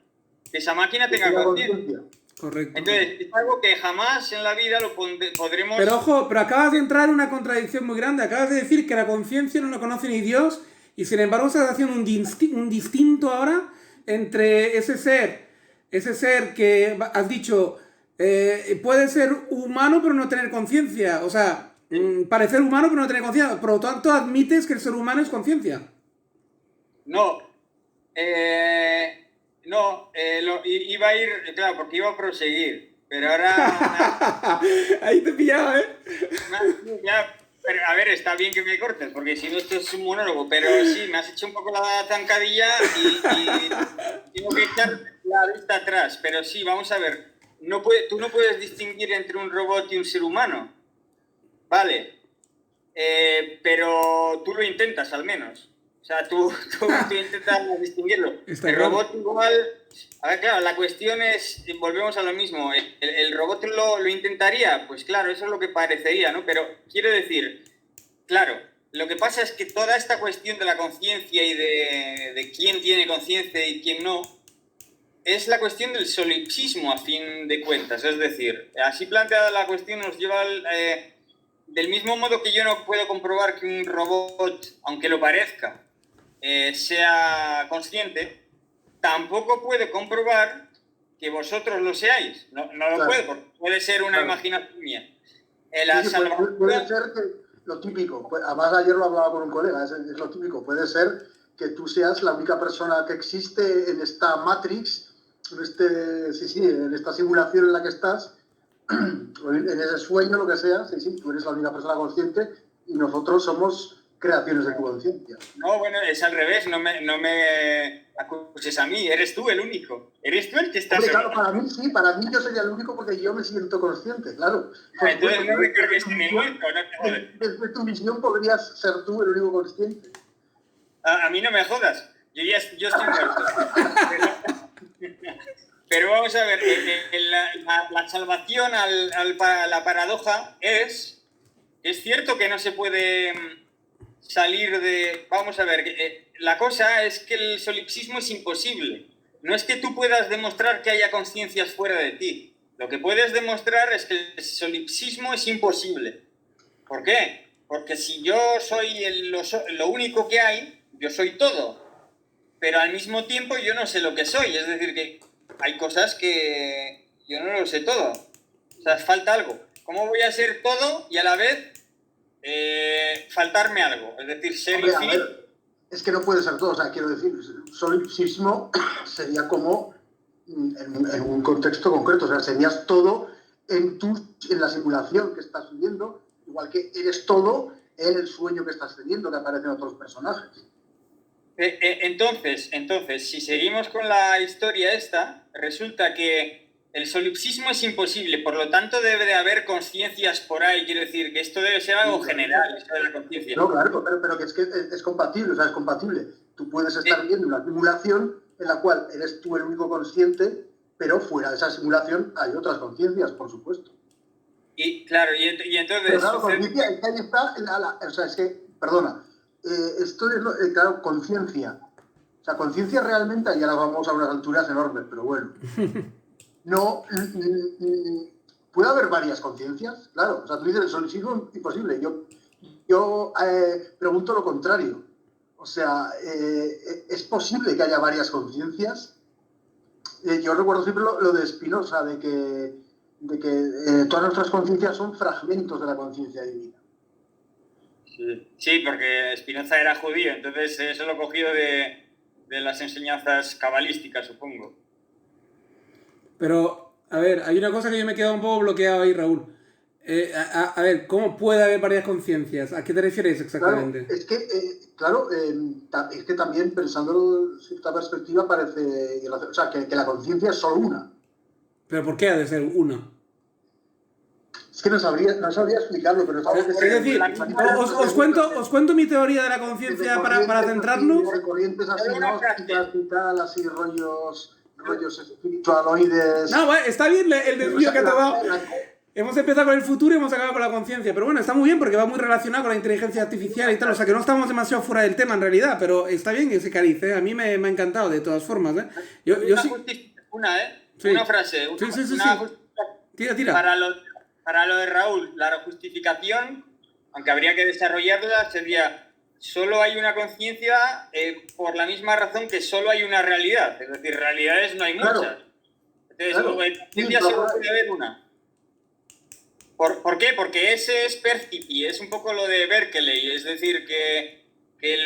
que esa máquina tenga conciencia. Correcto. Entonces, es algo que jamás en la vida lo podremos... Pero ojo, pero acabas de entrar en una contradicción muy grande. Acabas de decir que la conciencia no la conoce ni Dios, y sin embargo estás haciendo un distinto ahora entre ese ser que has dicho puede ser humano pero no tener conciencia. O sea, parecer humano pero no tener conciencia. Por lo tanto, admites que el ser humano es conciencia. No. Iba a ir, claro, porque iba a proseguir, pero ahora... Ahí te pillaba, ¿eh? Pero, a ver, está bien que me cortes, porque si no esto es un monólogo, pero sí, me has hecho un poco la zancadilla y tengo que echar la vista atrás. Pero sí, vamos a ver, tú no puedes distinguir entre un robot y un ser humano, ¿vale? Pero tú lo intentas al menos. O sea, tú intentas distinguirlo. El robot igual... A ver, claro, la cuestión es, volvemos a lo mismo, ¿el robot lo intentaría? Pues claro, eso es lo que parecería, ¿no? Pero quiero decir, claro, lo que pasa es que toda esta cuestión de la conciencia y de quién tiene conciencia y quién no, es la cuestión del solipsismo a fin de cuentas. Es decir, así planteada la cuestión nos lleva del mismo modo que yo no puedo comprobar que un robot, aunque lo parezca, sea consciente, tampoco puedo comprobar que vosotros lo seáis. No lo puedo, porque puede ser una imaginación mía. Puede ser que lo típico, además ayer lo hablaba con un colega, es lo típico, puede ser que tú seas la única persona que existe en esta Matrix, en esta simulación en la que estás, en ese sueño, lo que sea, tú eres la única persona consciente y nosotros somos creaciones de tu conciencia. No, bueno, es al revés, no me acuses a mí, eres tú el único. Eres tú el que estás... Hombre, claro, para mí yo sería el único porque yo me siento consciente, claro. Entonces no me cargues en el muerto, no te jodes. Desde tu visión podrías ser tú el único consciente. A mí no me jodas, yo estoy muerto. Pero vamos a ver, la salvación a la paradoja es cierto que no se puede salir de... Vamos a ver, la cosa es que el solipsismo es imposible. No es que tú puedas demostrar que haya conciencias fuera de ti. Lo que puedes demostrar es que el solipsismo es imposible. ¿Por qué? Porque si yo soy lo único que hay, yo soy todo. Pero al mismo tiempo yo no sé lo que soy. Es decir, que hay cosas que yo no lo sé todo. O sea, falta algo. ¿Cómo voy a ser todo y a la vez faltarme algo? Es decir, ser infinito. Es que no puede ser todo. O sea, quiero decir, solipsismo sería como en un contexto concreto. O sea, serías todo en la simulación que estás viviendo, igual que eres todo en el sueño que estás teniendo, que aparecen otros personajes. Entonces, si seguimos con la historia esta, resulta que el solipsismo es imposible, por lo tanto debe de haber conciencias por ahí, quiero decir, que esto debe ser algo general, esto de la conciencia. No, claro, pero que es compatible, o sea, es compatible. Tú puedes estar viendo una simulación en la cual eres tú el único consciente, pero fuera de esa simulación hay otras conciencias, por supuesto. Y claro, y entonces... Pero claro, conciencia, es que ahí está, o sea, es que, perdona, esto es, claro, conciencia. O sea, conciencia realmente, ya la vamos a unas alturas enormes, pero bueno. No, puede haber varias conciencias, claro. O sea, tú dices, el solipsismo imposible. Yo pregunto lo contrario. O sea, ¿es posible que haya varias conciencias? Yo recuerdo siempre lo de Spinoza, de que todas nuestras conciencias son fragmentos de la conciencia divina. Sí, porque Spinoza era judío, entonces eso lo he cogido de las enseñanzas cabalísticas, supongo. Pero, a ver, hay una cosa que yo me he quedado un poco bloqueado ahí, Raúl. A ver, ¿cómo puede haber varias conciencias? ¿A qué te refieres exactamente? Claro, es que también pensándolo desde cierta perspectiva parece, o sea, que la conciencia es solo una. ¿Pero por qué ha de ser una? Es que no sabría explicarlo, pero es algo que es decir, os cuento mi teoría de la conciencia para centrarnos. De corrientes así gnósticas y tal, así rollos espiritualoides. No, bueno, está bien el desvío que te ha dado. Hemos empezado con el futuro y hemos acabado con la conciencia. Pero bueno, está muy bien porque va muy relacionado con la inteligencia artificial y tal. O sea que no estamos demasiado fuera del tema en realidad. Pero está bien ese cariz, ¿eh? A mí me ha encantado de todas formas, ¿eh? Una frase. Tira. Para lo de Raúl, la justificación, aunque habría que desarrollarla, sería: solo hay una conciencia por la misma razón que solo hay una realidad. Es decir, realidades no hay muchas. Entonces, conciencia solo puede haber una. ¿Por qué? Porque ese es percipi, es un poco lo de Berkeley, es decir, que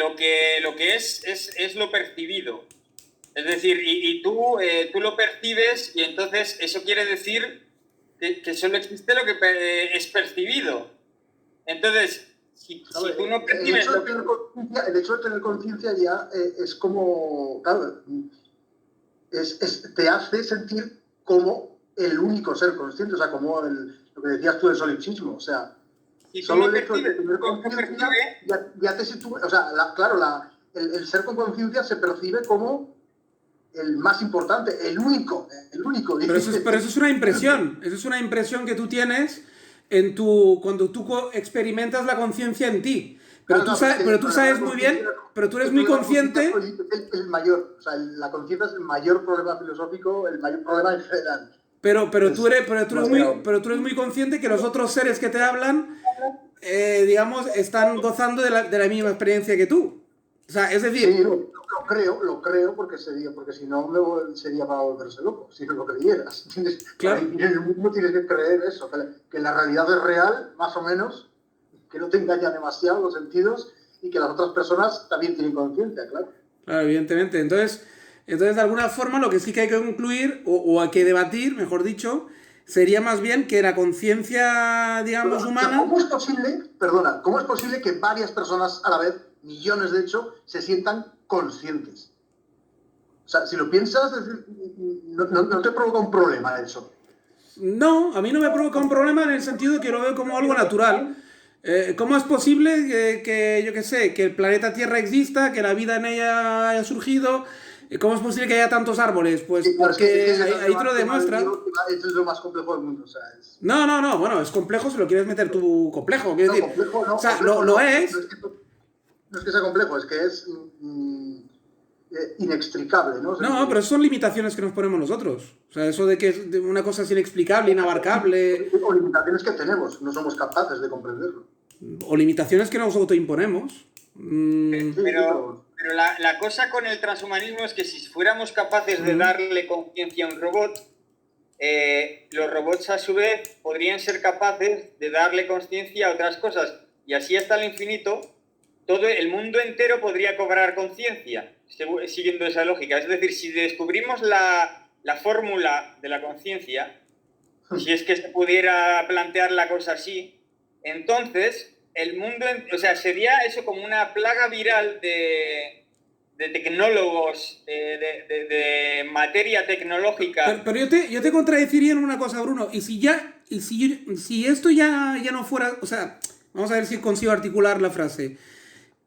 lo que es lo percibido. Es decir, y tú lo percibes y entonces eso quiere decir que solo existe lo que es percibido. Entonces, si tú no percibes... El hecho de tener conciencia ya es como... Claro, te hace sentir como el único ser consciente, o sea, como lo que decías tú del solipsismo, o sea... Si solo el hecho de tener conciencia ya te sitúa... O sea, el ser con conciencia se percibe como el más importante, el único. Pero eso es una impresión. Eso es una impresión que tú tienes cuando tú experimentas la conciencia en ti. Pero tú sabes muy bien, pero tú eres muy consciente... El mayor, o sea, la conciencia es el mayor problema filosófico, el mayor problema en general. Pero tú eres muy consciente que los otros seres que te hablan, digamos, están gozando de la misma experiencia que tú. O sea, es decir... Sí, lo creo porque si no sería para volverse loco, si no lo creyeras. Claro. En el mundo tienes que creer eso, que la realidad es real, más o menos, que no te engaña demasiado los sentidos y que las otras personas también tienen conciencia, claro. Claro, evidentemente. Entonces, de alguna forma, lo que sí que hay que concluir, o hay que debatir, mejor dicho, sería más bien que la conciencia, digamos, humana... ¿Cómo es posible que varias personas a la vez, millones de hecho, se sientan conscientes? O sea, si lo piensas, no te provoca un problema eso. No, a mí no me provoca un problema en el sentido de que lo veo como algo natural. ¿Cómo es posible yo qué sé, que el planeta Tierra exista, que la vida en ella haya surgido? ¿Cómo es posible que haya tantos árboles? Pues sí, porque ahí te lo demuestra. Esto es lo más complejo del mundo, o sea, No, bueno, es complejo si lo quieres meter tú complejo. Quiero decir, complejo no. O sea, complejo, lo es. No es que sea complejo, es que es inextricable, ¿no? No, pero son limitaciones que nos ponemos nosotros. O sea, eso de que una cosa es inexplicable, inabarcable. O limitaciones que tenemos, no somos capaces de comprenderlo. O limitaciones que nos autoimponemos. Pero la cosa con el transhumanismo es que si fuéramos capaces de darle conciencia a un robot, los robots a su vez podrían ser capaces de darle conciencia a otras cosas. Y así hasta el infinito, todo el mundo entero podría cobrar conciencia, siguiendo esa lógica. Es decir, si descubrimos la fórmula de la conciencia, si es que se pudiera plantear la cosa así, entonces el mundo, o sea, sería eso como una plaga viral de tecnólogos, de materia tecnológica. Pero yo te contradeciría en una cosa, Bruno. Y si esto ya no fuera, o sea, vamos a ver si consigo articular la frase.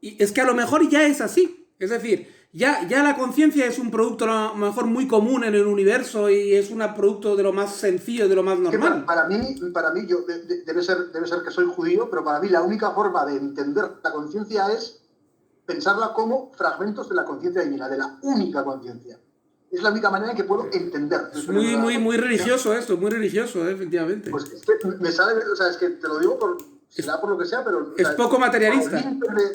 Y es que a lo mejor ya es así. Es decir, ya la conciencia es un producto a lo mejor muy común en el universo y es un producto de lo más sencillo, de lo más normal. Para mí debe ser que soy judío, pero para mí la única forma de entender la conciencia es pensarla como fragmentos de la conciencia divina, de la única conciencia. Es la única manera en que puedo entender. Es muy religioso esto, muy religioso, efectivamente. Pues es que me sale, o sea, es que te lo digo será por lo que sea, pero... Es poco materialista.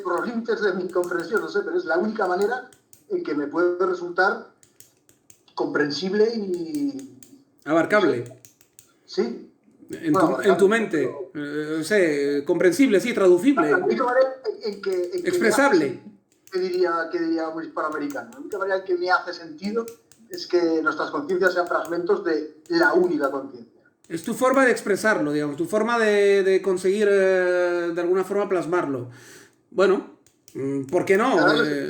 Por los límites de mi comprensión, no sé, pero es la única manera en que me puede resultar comprensible y... Abarcable. Sí. En tu mente. No sé, comprensible, sí, traducible. La única manera en que expresable. ¿Qué diría un hispanoamericano? La única manera en que me hace sentido es que nuestras conciencias sean fragmentos de la única conciencia. Es tu forma de expresarlo, digamos, tu forma de conseguir de alguna forma plasmarlo. Bueno, ¿por qué no? De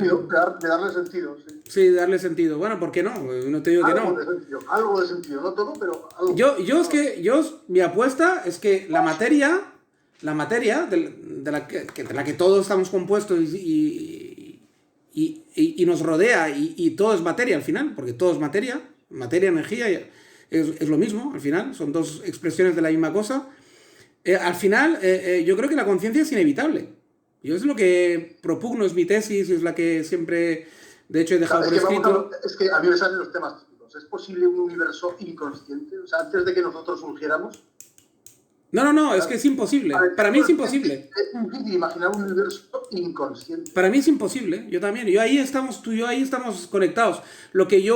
darle sentido, sí. Sí, darle sentido. Bueno, ¿por qué no? No te digo que no. Algo de sentido, no todo, pero algo. Mi apuesta es que la materia de la que todos estamos compuestos y nos rodea y todo es materia al final, porque todo es materia, energía, es lo mismo al final, son dos expresiones de la misma cosa. Al final, yo creo que la conciencia es inevitable. Yo es lo que propugno, es mi tesis, es la que siempre, de hecho, he dejado por escrito. Es que a mí me salen los temas típicos. ¿Es posible un universo inconsciente? O sea, antes de que nosotros surgiéramos. No, es que es imposible. Para mí es imposible. Es difícil imaginar un universo inconsciente. Para mí es imposible, yo también. Tú y yo ahí estamos conectados. Lo que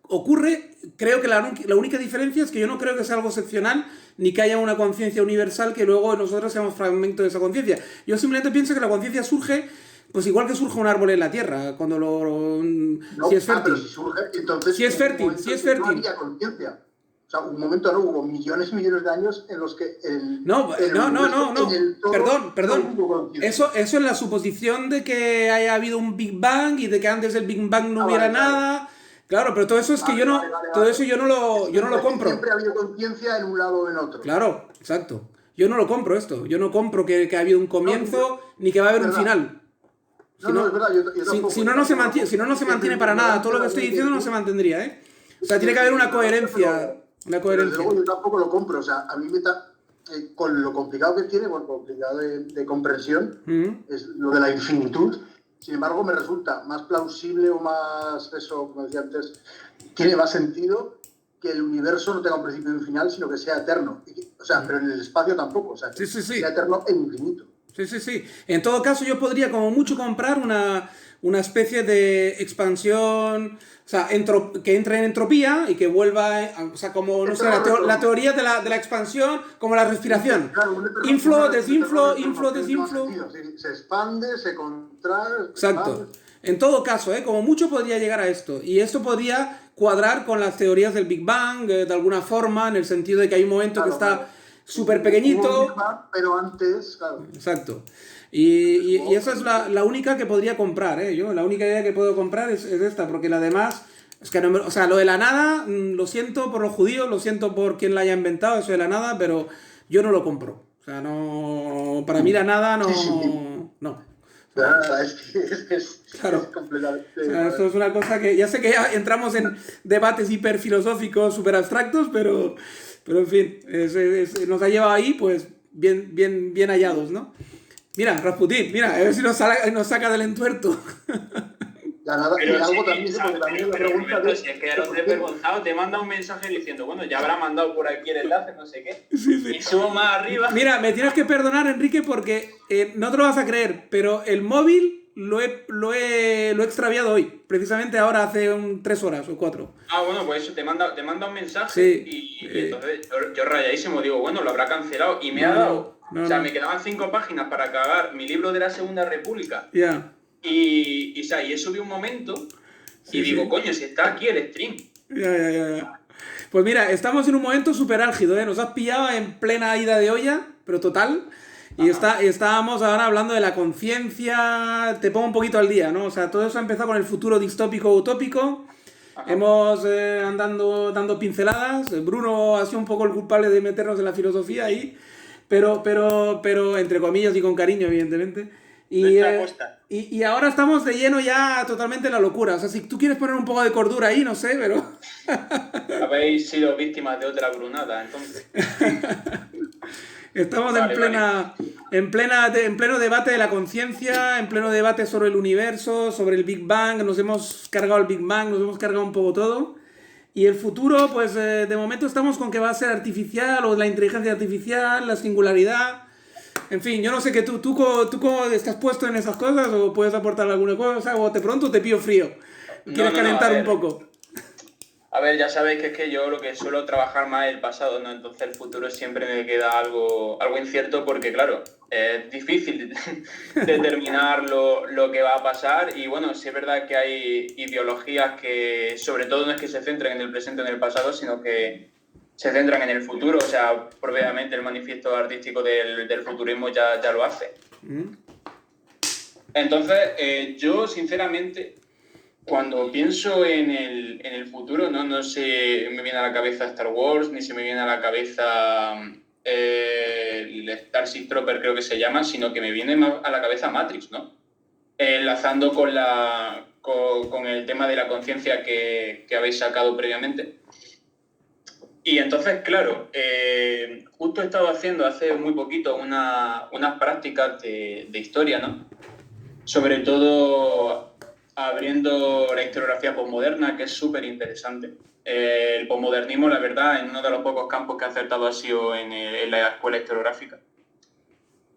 ocurre, creo que la única diferencia es que yo no creo que sea algo excepcional, ni que haya una conciencia universal que luego nosotros seamos fragmento de esa conciencia. Yo simplemente pienso que la conciencia surge, pues igual que surge un árbol en la tierra, cuando si es fértil. Pero si surge, entonces... Si es fértil. No había conciencia. O sea, un momento no hubo millones y millones de años en los que No. Perdón. Eso es la suposición de que haya habido un Big Bang y de que antes del Big Bang no hubiera nada. Claro, pero todo eso es que yo no lo compro. Siempre ha habido conciencia en un lado o en otro. Claro, exacto. Yo no lo compro esto. Yo no compro que ha habido un comienzo ni que va a haber un final. Es verdad. Si no se mantiene para nada. Todo lo que estoy diciendo no se mantendría, ¿eh? O sea, tiene que haber una coherencia. Pero luego yo tampoco lo compro. O sea, a mí me está... con lo complicado que tiene, con lo complicado de comprensión, es lo de la infinitud. Sin embargo, me resulta más plausible o más, eso, como decía antes, tiene más sentido que el universo no tenga un principio y un final, sino que sea eterno. O sea, pero en el espacio tampoco, o sea, que sea eterno e infinito. Sí. En todo caso, yo podría como mucho comprar una especie de expansión, o sea, que entre en entropía y que vuelva, o sea, como, no sé, la teoría de la expansión, como la respiración. Claro, inflow, desinflow. Se expande, se contrae. Exacto. En todo caso, como mucho podría llegar a esto. Y esto podría cuadrar con las teorías del Big Bang, de alguna forma, en el sentido de que hay un momento que está súper pequeñito. Pero antes, claro. Exacto. Y esa es la única que podría comprar, Yo, la única idea que puedo comprar es esta, porque la demás... Es que no, o sea, lo de la nada, lo siento por los judíos, lo siento por quien la haya inventado, eso de la nada, pero yo no lo compro. O sea, no... Para mí la nada no... No. Claro. Es completamente... O sea, esto es una cosa que... Ya sé que ya entramos en debates hiperfilosóficos, súper abstractos, pero en fin, nos ha llevado ahí, pues, bien hallados, ¿no? Mira, Rasputín, a ver si nos saca del entuerto. Pero algo también la pregunta de... Si es que ya lo he preguntado, te manda un mensaje diciendo, bueno, ya habrá mandado por aquí el enlace, no sé qué. Sí. Y subo más arriba. Mira, me tienes que perdonar, Enrique, porque no te lo vas a creer, pero el móvil lo he extraviado hoy. Precisamente ahora, hace 3 horas o 4. Bueno, pues eso, te manda un mensaje. Sí, y entonces yo rayadísimo digo, bueno, lo habrá cancelado. Y me ha dado... me quedaban 5 páginas para acabar mi libro de la Segunda República. Ya. Y he subido un momento y digo, coño, si está aquí el stream. Ya. Pues mira, estamos en un momento súper álgido, Nos has pillado en plena ida de olla, pero total. Y estábamos ahora hablando de la conciencia. Te pongo un poquito al día, ¿no? O sea, todo eso ha empezado con el futuro distópico utópico. Ajá. Hemos dando pinceladas. Bruno ha sido un poco el culpable de meternos en la filosofía ahí. Pero entre comillas y con cariño, evidentemente. Nuestra apuesta. Y ahora estamos de lleno ya totalmente en la locura. O sea, si tú quieres poner un poco de cordura ahí, no sé, pero... Habéis sido víctimas de otra brunada, entonces. Estamos Vale, en pleno debate de la conciencia, en pleno debate sobre el universo, sobre el Big Bang. Nos hemos cargado el Big Bang, nos hemos cargado un poco todo. Y el futuro, pues de momento estamos con que va a ser artificial, o la inteligencia artificial, la singularidad. En fin, yo no sé que tú cómo estás puesto en esas cosas, o puedes aportar alguna cosa, o de pronto te pillo frío. ¿Quieres calentar un poco? A ver, ya sabéis que es que yo lo que suelo trabajar más es el pasado, ¿no? Entonces el futuro siempre me queda algo incierto porque, claro, es difícil determinar lo que va a pasar y, bueno, sí es verdad que hay ideologías que, sobre todo, no es que se centren en el presente o en el pasado, sino que se centran en el futuro. O sea, propiamente el manifiesto artístico del futurismo ya lo hace. Entonces, yo, sinceramente... Cuando pienso en el futuro, no se me viene a la cabeza Star Wars, ni se me viene a la cabeza el Starship Trooper, creo que se llama, sino que me viene más a la cabeza Matrix, ¿no? Enlazando con el tema de la conciencia que habéis sacado previamente. Y entonces, claro, justo he estado haciendo hace muy poquito unas prácticas de historia, ¿no? Sobre todo... abriendo la historiografía posmoderna, que es súper interesante. El posmodernismo, la verdad, en uno de los pocos campos que ha acertado ha sido en la escuela historiográfica.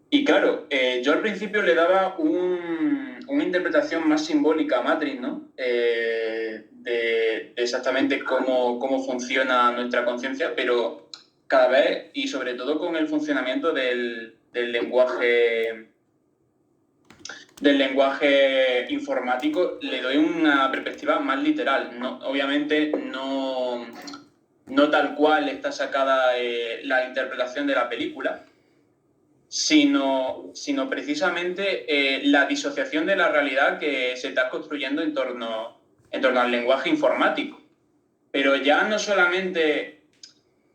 Y claro, yo al principio le daba una interpretación más simbólica a Matrix, ¿no? De exactamente cómo funciona nuestra conciencia, pero cada vez, y sobre todo con el funcionamiento del lenguaje informático, le doy una perspectiva más literal. No, obviamente no tal cual está sacada la interpretación de la película, sino precisamente la disociación de la realidad que se está construyendo en torno al lenguaje informático. Pero ya no solamente,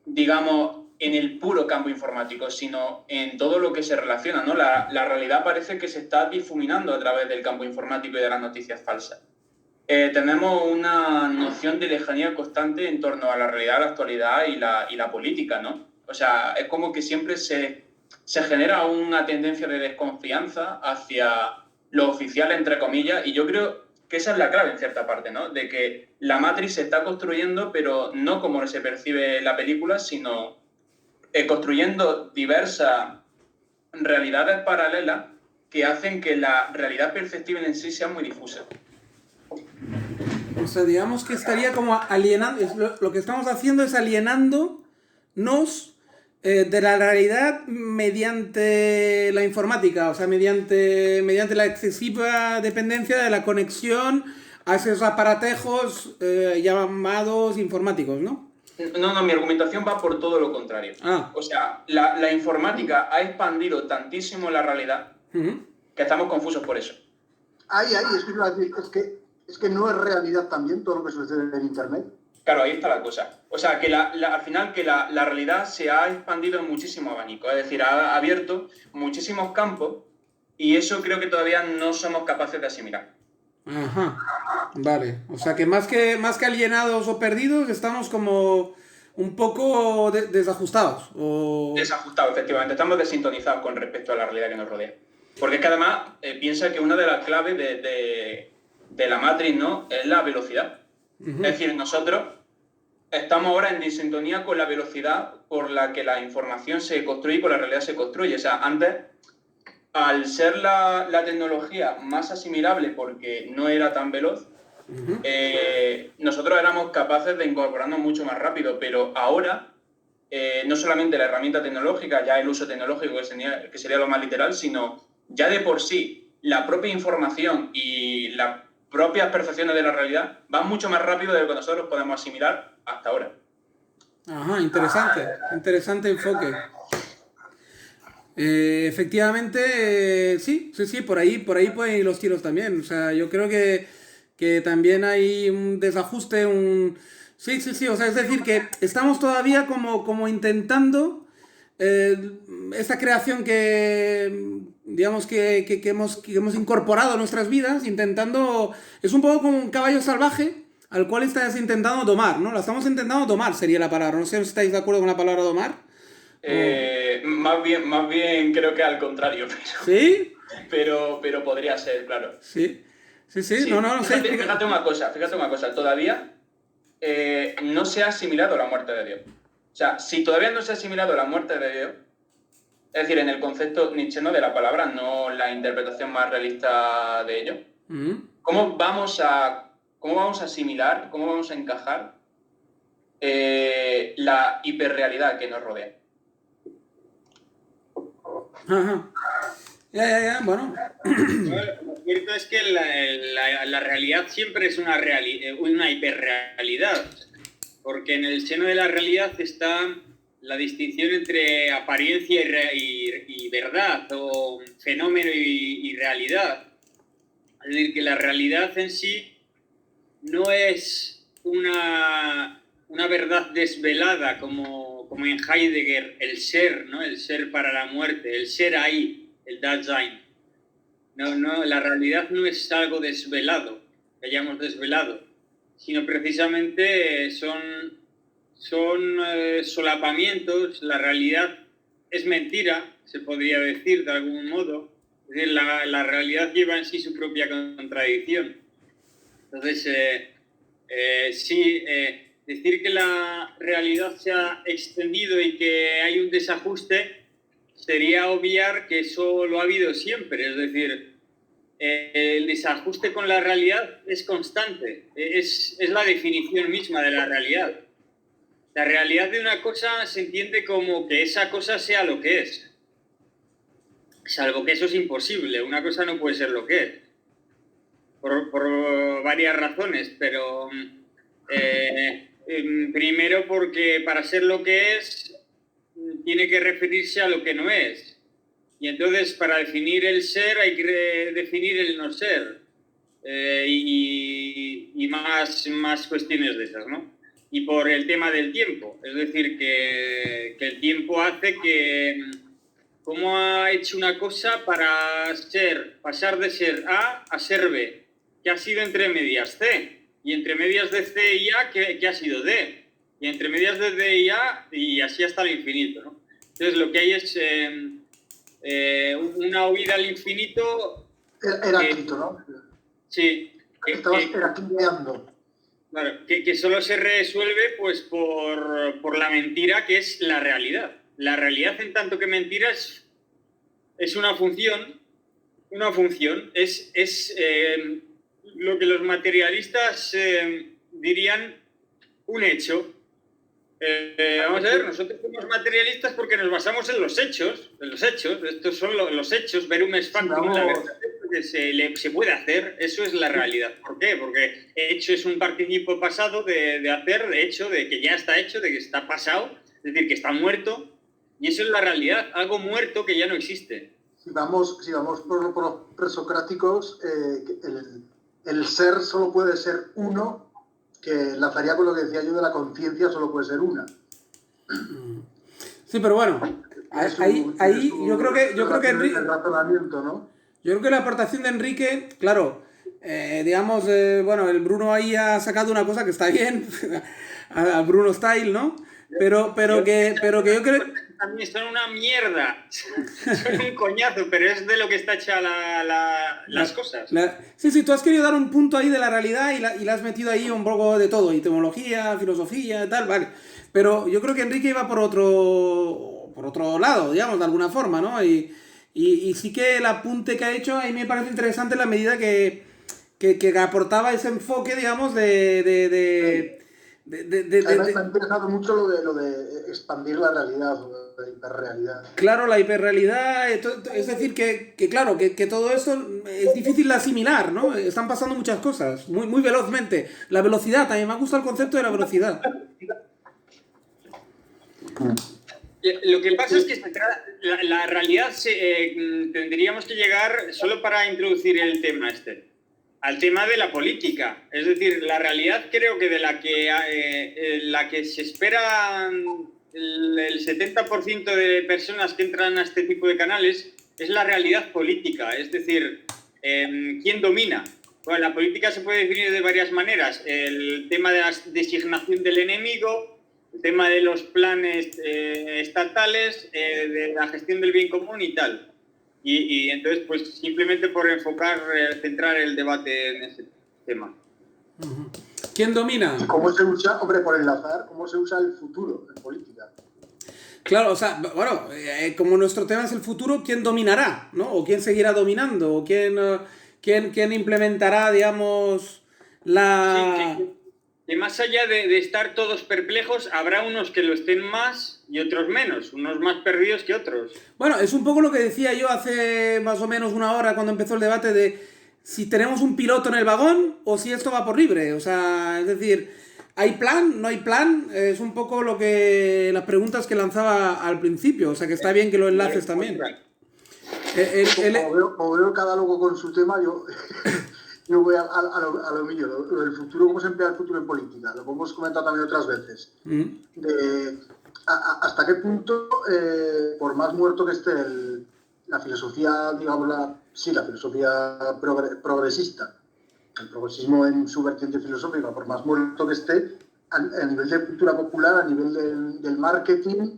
digamos, en el puro campo informático, sino en todo lo que se relaciona, ¿no? La realidad parece que se está difuminando a través del campo informático y de las noticias falsas. Tenemos una noción de lejanía constante en torno a la realidad, la actualidad y la política, ¿no? O sea, es como que siempre se genera una tendencia de desconfianza hacia lo oficial, entre comillas, y yo creo que esa es la clave en cierta parte, ¿no? De que la Matrix se está construyendo, pero no como se percibe la película, sino construyendo diversas realidades paralelas que hacen que la realidad perceptible en sí sea muy difusa. O sea, digamos que estaría como alienando, lo que estamos haciendo es alienándonos de la realidad mediante la informática, o sea, mediante la excesiva dependencia de la conexión a esos aparatejos llamados informáticos, ¿no? No, mi argumentación va por todo lo contrario. O sea, la informática ha expandido tantísimo la realidad que estamos confusos por eso. Es que no es realidad también todo lo que sucede en Internet. Claro, ahí está la cosa. O sea, que al final que la realidad se ha expandido en muchísimo abanico, es decir, ha abierto muchísimos campos y eso creo que todavía no somos capaces de asimilar. Ajá, vale. O sea que más que alienados o perdidos, estamos como un poco desajustados. Desajustados, efectivamente. Estamos desintonizados con respecto a la realidad que nos rodea. Porque es que además piensa que una de las claves de la Matrix, ¿no?, es la velocidad. Es decir, nosotros estamos ahora en disintonía con la velocidad por la que la información se construye y con la realidad se construye. O sea, antes, al ser la tecnología más asimilable porque no era tan veloz, nosotros éramos capaces de incorporarnos mucho más rápido, pero ahora no solamente la herramienta tecnológica, ya el uso tecnológico que sería lo más literal, sino ya de por sí la propia información y las propias percepciones de la realidad van mucho más rápido de lo que nosotros podemos asimilar hasta ahora. Ajá, interesante enfoque. Efectivamente, sí, por ahí pueden ir los tiros también. O sea, yo creo que también hay un desajuste, Sí, o sea, es decir, que estamos todavía como intentando esta creación que, digamos, que hemos incorporado a nuestras vidas, intentando... Es un poco como un caballo salvaje al cual estás intentando domar, ¿no? La estamos intentando domar, sería la palabra. No sé si estáis de acuerdo con la palabra domar. Más bien creo que al contrario. ¿Sí? Pero podría ser, claro. Sí. Sí. No sé. Fíjate una cosa. Todavía no se ha asimilado la muerte de Dios. O sea, si todavía no se ha asimilado la muerte de Dios, es decir, en el concepto nietzscheano de la palabra, no la interpretación más realista de ello, ¿cómo vamos a asimilar, cómo vamos a encajar la hiperrealidad que nos rodea? Ajá. Ya, bueno. Lo cierto es que la realidad siempre es una hiperrealidad, porque en el seno de la realidad está la distinción entre apariencia y verdad, o fenómeno y realidad. Es decir, que la realidad en sí no es una verdad desvelada como en Heidegger, el ser, ¿no? El ser para la muerte, el ser ahí, el Dasein. No, la realidad no es algo desvelado, que hayamos desvelado, sino precisamente son solapamientos. La realidad es mentira, se podría decir de algún modo. Es decir, la realidad lleva en sí su propia contradicción. Entonces, decir que la realidad se ha extendido y que hay un desajuste sería obviar que eso lo ha habido siempre. Es decir, el desajuste con la realidad es constante, es la definición misma de la realidad. La realidad de una cosa se entiende como que esa cosa sea lo que es. Salvo que eso es imposible, una cosa no puede ser lo que es. Por varias razones, pero primero porque para ser lo que es tiene que referirse a lo que no es. Y entonces para definir el ser hay que definir el no ser. Y más cuestiones de esas, ¿no? Y por el tema del tiempo, es decir, que el tiempo hace que cómo ha hecho una cosa para pasar de ser A a ser B, que ha sido entre medias C, y entre medias de C y A que ha sido D, y entre medias de D y A, y así hasta el infinito, ¿no? Entonces lo que hay es una huida al infinito. Heráclito, ¿no? Sí. Estabas heracliteando. Claro, que solo se resuelve pues por la mentira, que es la realidad. La realidad, en tanto que mentira, es una función. Es lo que los materialistas dirían un hecho. Vamos a ver, nosotros somos materialistas porque nos basamos en los hechos. Estos son los hechos, verum est factum, la verdad que se puede hacer. Eso es la realidad. ¿Por qué? Porque hecho es un participio pasado de hacer, de hecho, de que ya está hecho, de que está pasado, es decir, que está muerto. Y eso es la realidad, algo muerto que ya no existe. Si vamos por los presocráticos, el ser solo puede ser uno, que enlazaría con lo que decía yo de la conciencia, solo puede ser una. Sí, pero bueno, ahí yo creo que Enrique... El razonamiento, ¿no? Yo creo que la aportación de Enrique, claro, digamos, bueno, el Bruno ahí ha sacado una cosa que está bien, a Bruno Style, ¿no? Pero que yo creo... También son una mierda, son un coñazo, pero es de lo que está hecha las cosas. Sí, tú has querido dar un punto ahí de la realidad y la has metido ahí un poco de todo, etimología, filosofía, tal, vale. Pero yo creo que Enrique iba por otro lado, digamos, de alguna forma, ¿no? Y sí que el apunte que ha hecho a mí me parece interesante en la medida que aportaba ese enfoque, digamos, Me ha interesado mucho lo de expandir la realidad, la hiperrealidad. Claro, la hiperrealidad, es decir, que claro, que todo esto es difícil de asimilar, ¿no? Están pasando muchas cosas, muy, muy velozmente. La velocidad, a mí me ha gustado el concepto de la velocidad. Lo que pasa es que la realidad tendríamos que llegar, solo para introducir el tema al tema de la política. Es decir, la realidad creo que de la que se espera el 70% de personas que entran a este tipo de canales es la realidad política, es decir, ¿quién domina? Bueno, la política se puede definir de varias maneras. El tema de la designación del enemigo, el tema de los planes estatales, de la gestión del bien común y tal. Y entonces, pues simplemente por enfocar, centrar el debate en ese tema. ¿Quién domina? ¿Y cómo se usa, hombre, por enlazar, cómo se usa el futuro en política? Claro, o sea, bueno, como nuestro tema es el futuro, ¿quién dominará? ¿No? ¿O quién seguirá dominando? ¿O quién implementará, digamos, la... Sí, que más allá de estar todos perplejos, habrá unos que lo estén más y otros menos, unos más perdidos que otros. Bueno, es un poco lo que decía yo hace más o menos una hora cuando empezó el debate de si tenemos un piloto en el vagón o si esto va por libre. O sea, es decir, ¿hay plan? ¿No hay plan? Es un poco las preguntas que lanzaba al principio. O sea, que está bien que lo enlaces también. Como veo cada loco con su tema, yo voy a lo mío, lo del futuro, cómo se emplea el futuro en política. Lo hemos comentado también otras veces. ¿Hasta qué punto, por más muerto que esté la filosofía, digamos, la filosofía progresista, el progresismo en su vertiente filosófica, por más muerto que esté, a nivel de cultura popular, a nivel del marketing,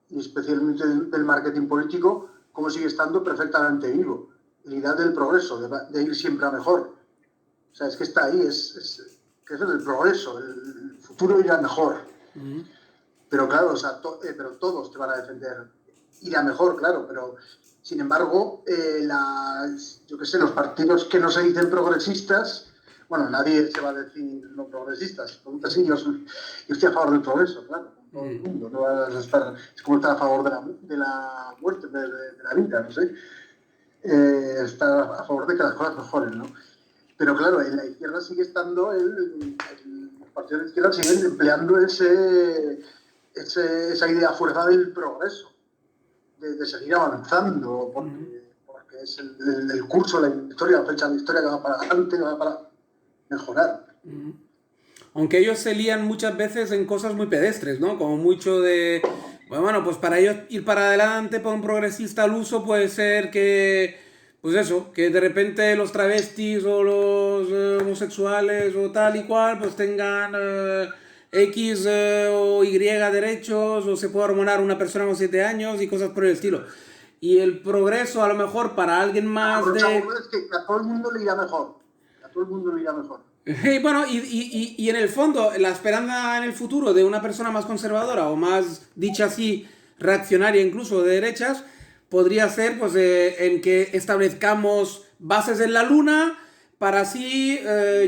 y especialmente del marketing político, cómo sigue estando perfectamente vivo? La idea del progreso, de ir siempre a mejor. O sea, es que está ahí, que es el progreso, el futuro irá mejor. Pero claro, o sea, pero todos te van a defender ir a mejor, claro, pero sin embargo, yo qué sé, los partidos que no se dicen progresistas, bueno, nadie se va a decir no progresistas. Sí, yo estoy a favor del progreso, claro, todo el mundo. No vas a estar, es como estar a favor de la muerte, de la vida, no sé. Estar a favor de que las cosas mejoren, ¿no? Pero claro, en la izquierda sigue estando, los partidos de izquierda siguen empleando esa idea fuerza del progreso, de seguir avanzando, porque es el curso, la historia, la fecha de la historia que va para adelante, que va para mejorar. Aunque ellos se lían muchas veces en cosas muy pedestres, ¿no? Como mucho de... Bueno, pues para ellos ir para adelante, para un progresista al uso, puede ser que... Pues eso, que de repente los travestis o los homosexuales o tal y cual, pues tengan X o Y derechos, o se pueda hormonar una persona con 7 años y cosas por el estilo. Y el progreso, a lo mejor, para alguien más de... Es que a todo el mundo le irá mejor. A todo el mundo le irá mejor. Bueno, y en el fondo, la esperanza en el futuro de una persona más conservadora o más, dicha así, reaccionaria incluso de derechas, podría ser pues en que establezcamos bases en la luna para así,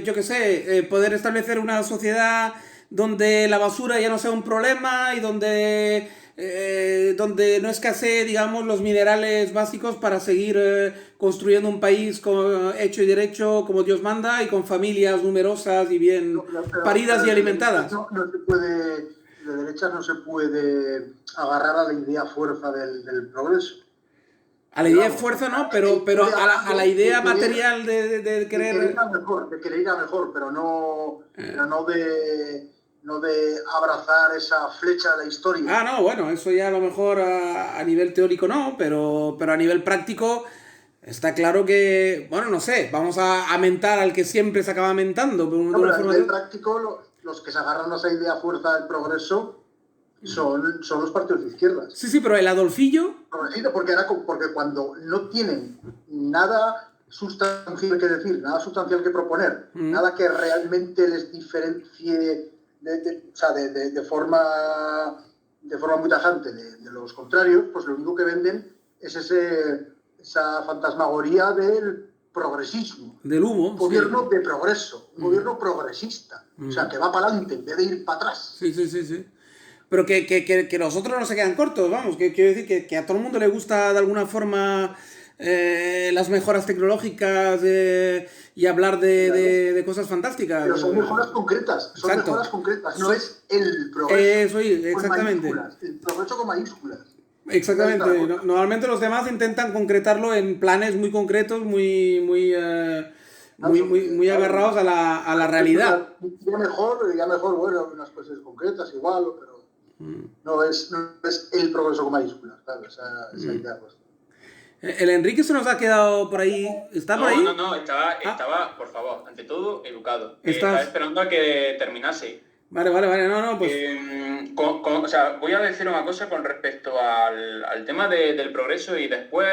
yo qué sé, poder establecer una sociedad donde la basura ya no sea un problema y donde no escasee, digamos, los minerales básicos para seguir construyendo un país hecho y derecho como Dios manda y con familias numerosas y bien paridas y alimentadas. No se puede, de derecha no se puede agarrar a la idea fuerza del progreso. A la idea de fuerza no, pero a la idea material de querer... De querer ir a mejor, pero no de abrazar esa flecha de la historia. Ah, no, bueno, eso ya a lo mejor a nivel teórico no, pero a nivel práctico está claro que, bueno, no sé, vamos a mentar al que siempre se acaba mentando. Pero a nivel práctico, los que se agarran a esa idea fuerza del progreso son los partidos de izquierdas. Sí, pero el Adolfillo... Porque cuando no tienen nada sustancial que decir, nada sustancial que proponer, nada que realmente les diferencie de forma muy tajante de los contrarios, pues lo único que venden es esa fantasmagoría del progresismo. Del humo. Un gobierno de progreso, un gobierno progresista. O sea, que va para adelante en vez de ir para atrás. Sí. Pero que los otros no se quedan cortos, vamos. Que quiero decir que a todo el mundo le gusta de alguna forma las mejoras tecnológicas y hablar de cosas fantásticas. Pero son mejoras concretas. No es el progreso. Eso, exactamente. El progreso con mayúsculas. Exactamente. Normalmente los demás intentan concretarlo en planes muy concretos, muy agarrados a la realidad. Ya mejor, bueno, unas cosas concretas igual, pero... No es el progreso con mayúsculas, claro, esa idea, pues. El Enrique se nos ha quedado por ahí. ¿Está por ahí? No, estaba, por favor, ante todo, educado. Estás- Estaba esperando a que terminase. Vale, no, pues... O sea, voy a decir una cosa con respecto al tema del progreso y después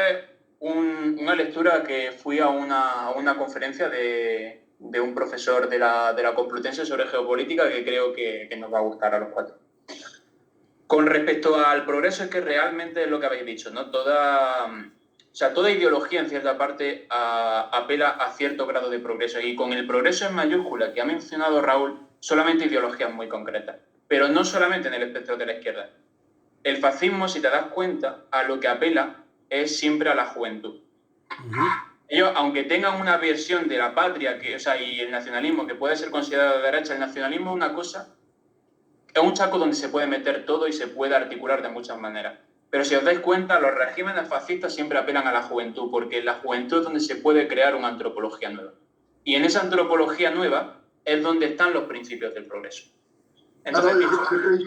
una lectura que fui a una conferencia de un profesor de la Complutense sobre geopolítica que creo que nos va a gustar a los cuatro. Con respecto al progreso, es que realmente es lo que habéis dicho, ¿no? Toda ideología, en cierta parte, apela a cierto grado de progreso. Y con el progreso en mayúscula que ha mencionado Raúl, solamente ideologías muy concretas. Pero no solamente en el espectro de la izquierda. El fascismo, si te das cuenta, a lo que apela es siempre a la juventud. Ellos, aunque tengan una versión de la patria y el nacionalismo que puede ser considerado de derecha, el nacionalismo es una cosa, es un saco donde se puede meter todo y se puede articular de muchas maneras. Pero si os dais cuenta, los regímenes fascistas siempre apelan a la juventud, porque en la juventud es donde se puede crear una antropología nueva. Y en esa antropología nueva es donde están los principios del progreso. Entonces, siempre he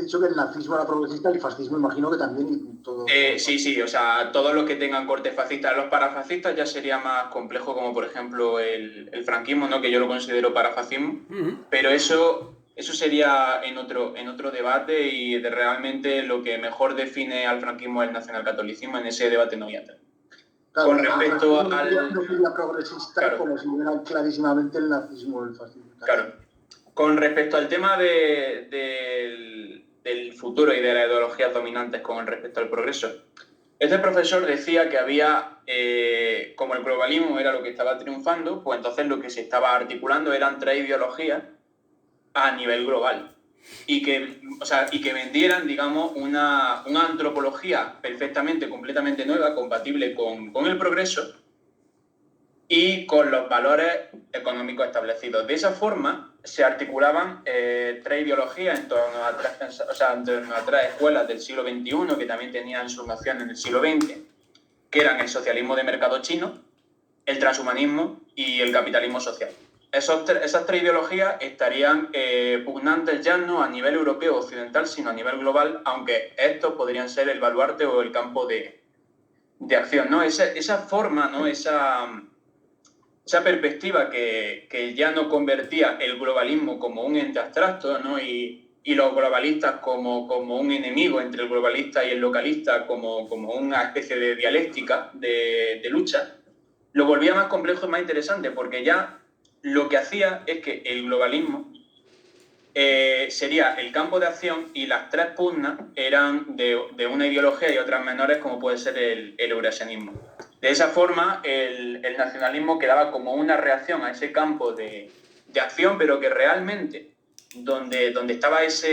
dicho que el nazismo era progresista y el fascismo imagino que también. Todo... Sí, o sea, todos los que tengan corte fascista, los parafascistas ya sería más complejo, como por ejemplo el franquismo, ¿no? Que yo lo considero parafascismo, pero eso sería en otro debate y realmente lo que mejor define al franquismo es el nacionalcatolicismo. En ese debate no voy a entrar. Claro, con respecto al... No sería progresista, claro, como si hubiera clarísimamente el nazismo o el fascismo. Claro. Con respecto al tema del futuro y de las ideologías dominantes con respecto al progreso, este profesor decía que había, como el globalismo era lo que estaba triunfando, pues entonces lo que se estaba articulando eran 3 ideologías a nivel global y que vendieran, digamos, una antropología perfectamente, completamente nueva, compatible con el progreso y con los valores económicos establecidos. De esa forma se articulaban 3 ideologías en torno a 3 escuelas del siglo XXI que también tenían su noción en el siglo XX, que eran el socialismo de mercado chino, el transhumanismo y el capitalismo social. Esas 3 ideologías estarían pugnantes ya no a nivel europeo o occidental, sino a nivel global, aunque estos podrían ser el baluarte o el campo de acción, ¿no? Esa forma, ¿no? Esa perspectiva que ya no convertía el globalismo como un ente abstracto, ¿no? y los globalistas como un enemigo entre el globalista y el localista, como una especie de dialéctica de lucha, lo volvía más complejo y más interesante, porque ya lo que hacía es que el globalismo sería el campo de acción y las 3 pugnas eran de una ideología y otras menores, como puede ser el eurasianismo. De esa forma, el nacionalismo quedaba como una reacción a ese campo de acción, pero que realmente donde estaba esa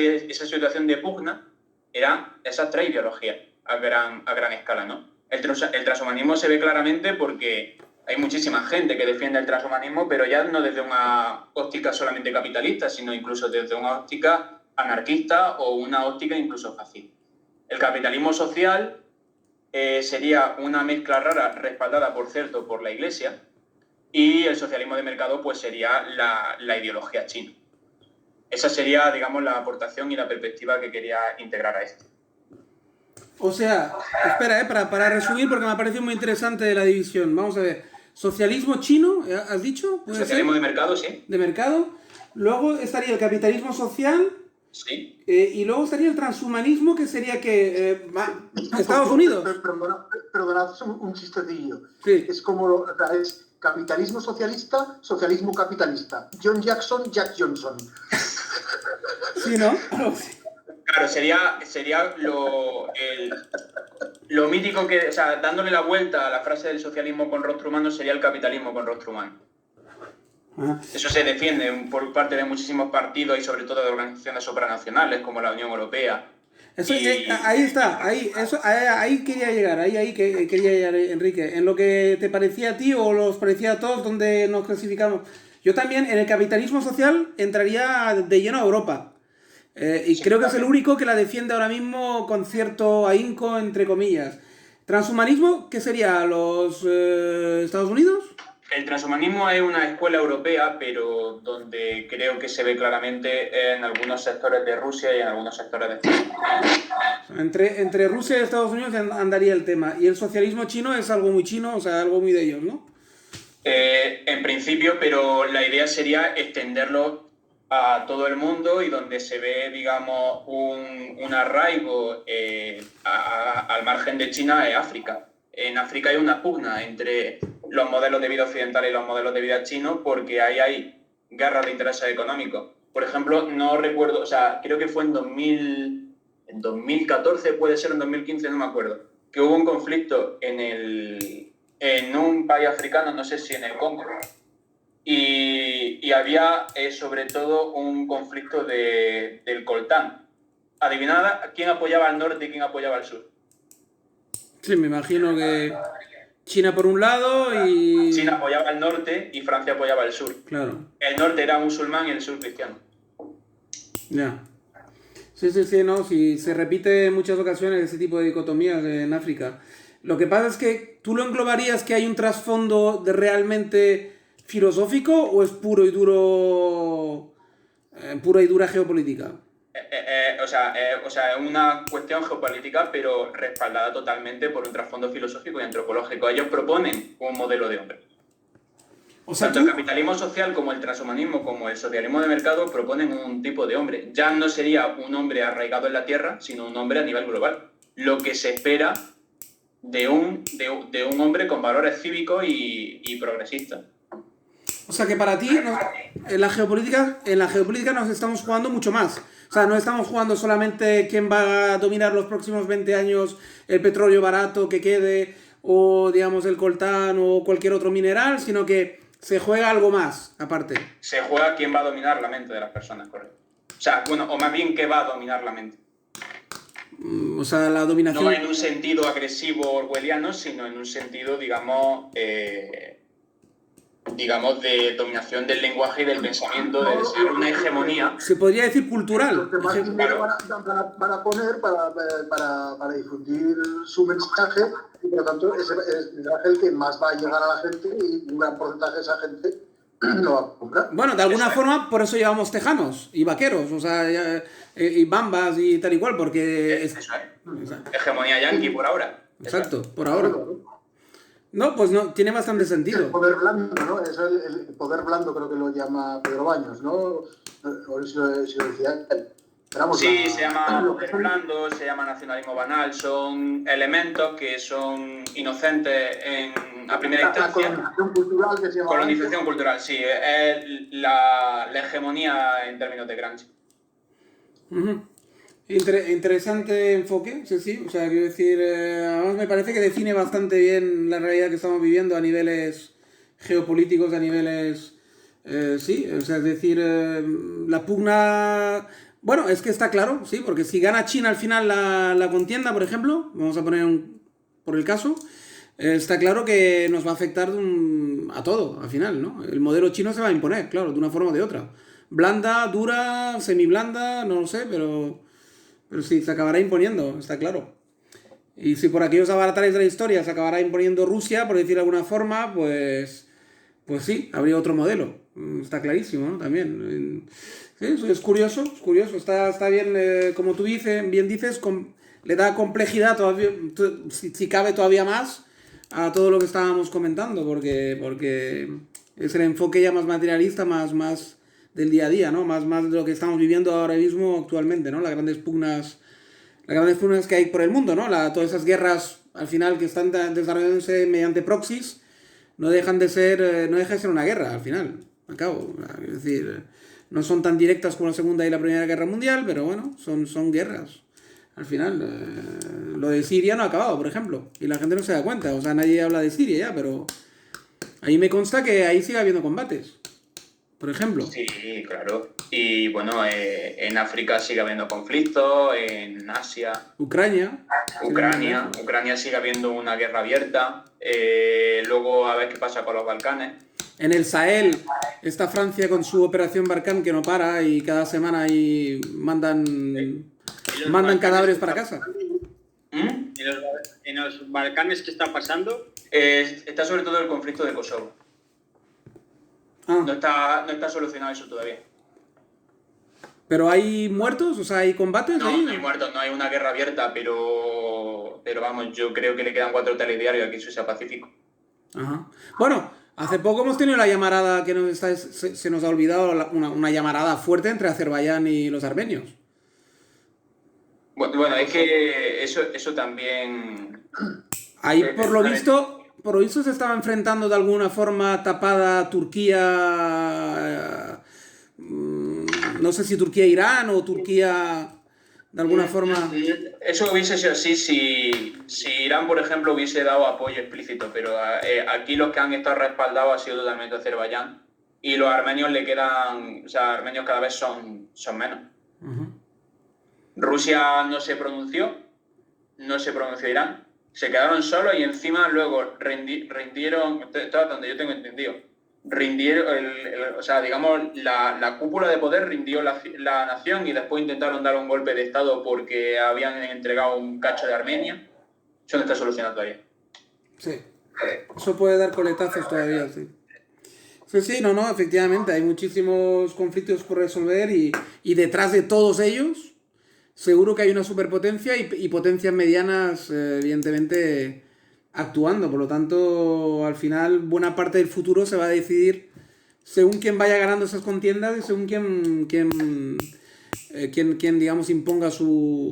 situación de pugna eran esas 3 ideologías a gran escala, ¿no? El transhumanismo se ve claramente porque hay muchísima gente que defiende el transhumanismo, pero ya no desde una óptica solamente capitalista, sino incluso desde una óptica anarquista o una óptica incluso fascista. El capitalismo social sería una mezcla rara, respaldada, por cierto, por la Iglesia, y el socialismo de mercado pues sería la ideología china. Esa sería, digamos, la aportación y la perspectiva que quería integrar a esto. O sea, espera, para resumir, porque me ha parecido muy interesante la división. Vamos a ver. Socialismo chino, ¿has dicho? Socialismo de mercado, sí. De mercado. Luego estaría el capitalismo social. Sí. Y luego estaría el transhumanismo, que sería que... Estados Unidos. Perdonad, un chistecillo. Sí. Es como, es capitalismo socialista, socialismo capitalista. John Jackson, Jack Johnson. Sí, ¿no? Claro, sería lo mítico que, o sea, dándole la vuelta a la frase del socialismo con rostro humano, sería el capitalismo con rostro humano. Ajá. Eso se defiende por parte de muchísimos partidos y sobre todo de organizaciones supranacionales como la Unión Europea. Eso, ahí está, ahí quería llegar, quería llegar, Enrique. En lo que te parecía a ti o los parecía a todos, donde nos clasificamos. Yo también en el capitalismo social entraría de lleno a Europa. Y sí, creo que es el único que la defiende ahora mismo con cierto ahínco, entre comillas. Transhumanismo, ¿qué sería? ¿Los Estados Unidos? El transhumanismo es una escuela europea, pero donde creo que se ve claramente en algunos sectores de Rusia y en algunos sectores de Estados Unidos. Entre Rusia y Estados Unidos andaría el tema. Y el socialismo chino es algo muy chino, o sea, algo muy de ellos, ¿no? En principio, pero la idea sería extenderlo a todo el mundo y donde se ve, digamos, un arraigo al margen de China es África. En África hay una pugna entre los modelos de vida occidentales y los modelos de vida chinos porque ahí hay guerras de intereses económicos. Por ejemplo, no recuerdo, o sea, creo que fue en 2014, puede ser en 2015, no me acuerdo, que hubo un conflicto en un país africano, no sé si en el Congo, y había sobre todo un conflicto del coltán. Adivinad quién apoyaba al norte y quién apoyaba al sur. Sí, me imagino que China por un lado y... China apoyaba al norte y Francia apoyaba al sur. Claro. El norte era musulmán y el sur cristiano. Ya. Sí, no, sí, se repite en muchas ocasiones ese tipo de dicotomías en África. Lo que pasa es que tú lo englobarías que hay un trasfondo de realmente filosófico o es puro y dura geopolítica. O sea, es una cuestión geopolítica, pero respaldada totalmente por un trasfondo filosófico y antropológico. Ellos proponen un modelo de hombre. O sea, Tanto el capitalismo social como el transhumanismo como el socialismo de mercado proponen un tipo de hombre. Ya no sería un hombre arraigado en la tierra, sino un hombre a nivel global. Lo que se espera de un hombre con valores cívicos y progresistas. O sea que para ti, en la geopolítica nos estamos jugando mucho más. O sea, no estamos jugando solamente quién va a dominar los próximos 20 años el petróleo barato que quede, o digamos el coltán o cualquier otro mineral, sino que se juega algo más, aparte. Se juega quién va a dominar la mente de las personas, correcto. O sea, bueno, o más bien qué va a dominar la mente. O sea, la dominación... No en un sentido agresivo orwelliano, sino en un sentido, digamos, de dominación del lenguaje y del pensamiento, de ser una hegemonía. Se podría decir cultural. Los demás dinero van a poner para difundir su mensaje y por lo tanto es el mensaje el que más va a llegar a la gente y un gran porcentaje de esa gente lo va a comprar. Bueno, de alguna forma por eso llevamos tejanos y vaqueros, o sea, y bambas y tal y cual, porque... Eso es. Hegemonía yanqui por ahora. Exacto, por ahora. No, pues no, tiene bastante sentido. El poder blando, ¿no? Es el poder blando, creo que lo llama Pedro Baños, ¿no? O si lo decía él. Sí, se llama poder blando, se llama nacionalismo banal, son elementos que son inocentes a primera instancia. La colonización cultural que se llama. Colonización cultural, sí, es la hegemonía en términos de Gramsci. Interesante enfoque, sí, o sea, quiero decir, además me parece que define bastante bien la realidad que estamos viviendo a niveles geopolíticos, a niveles, sí, o sea, es decir, la pugna, bueno, es que está claro, sí, porque si gana China al final la contienda, por ejemplo, vamos a poner por el caso, está claro que nos va a afectar a todo, al final, ¿no? El modelo chino se va a imponer, claro, de una forma o de otra. Blanda, dura, semiblanda, no lo sé, pero sí, se acabará imponiendo, está claro. Y si por aquellos avatares de la historia se acabará imponiendo Rusia, por decir de alguna forma, pues sí, habría otro modelo. Está clarísimo, ¿no? También. Sí, es curioso, está bien, como tú bien dices, le da complejidad todavía, si cabe todavía más, a todo lo que estábamos comentando, porque es el enfoque ya más materialista, más del día a día, ¿no? Más de lo que estamos viviendo ahora mismo actualmente, ¿no? Las grandes pugnas que hay por el mundo, ¿no? Todas esas guerras, al final, que están desarrollándose mediante proxies, no deja de ser una guerra, al final, al cabo. Es decir, no son tan directas como la Segunda y la Primera Guerra Mundial, pero bueno, son guerras. Al final, lo de Siria no ha acabado, por ejemplo, y la gente no se da cuenta, o sea, nadie habla de Siria ya, pero ahí me consta que ahí sigue habiendo combates. Por ejemplo. Sí, claro. Y bueno, en África sigue habiendo conflictos, en Asia. Ucrania sigue habiendo una guerra abierta. Luego a ver qué pasa con los Balcanes. En el Sahel está Francia con su operación Barkhane que no para y cada semana ahí mandan cadáveres para casa. ¿En los Balcanes qué está pasando? Está sobre todo el conflicto de Kosovo. Ah, No está solucionado eso todavía. ¿pero hay muertos? O sea, ¿hay combates No, ahí? no hay muertos, no hay una guerra abierta, pero vamos, yo creo que le quedan 4 telediarios a que eso sea pacífico. Ajá. Bueno, hace poco hemos tenido la llamarada que se nos ha olvidado, una llamarada fuerte entre Azerbaiyán y los armenios. Bueno, es que eso también... Ahí, por lo a ver, visto, se estaba enfrentando de alguna forma tapada Turquía, no sé si Turquía-Irán o Turquía de alguna forma. Eso hubiese sido así si Irán, por ejemplo, hubiese dado apoyo explícito, pero aquí los que han estado respaldados ha sido totalmente Azerbaiyán y los armenios le quedan, o sea, armenios cada vez son menos. Ujú. Rusia no se pronunció Irán, se quedaron solos y encima luego rindieron, esto es donde yo tengo entendido, o sea, digamos, la cúpula de poder rindió la nación y después intentaron dar un golpe de estado porque habían entregado un cacho de Armenia. Eso no está solucionado todavía. Sí, eso puede dar coletazos todavía, sí. Sí, sí, no, efectivamente, hay muchísimos conflictos por resolver y detrás de todos ellos seguro que hay una superpotencia y potencias medianas, evidentemente, actuando. Por lo tanto, al final, buena parte del futuro se va a decidir según quién vaya ganando esas contiendas y según quién, digamos, imponga su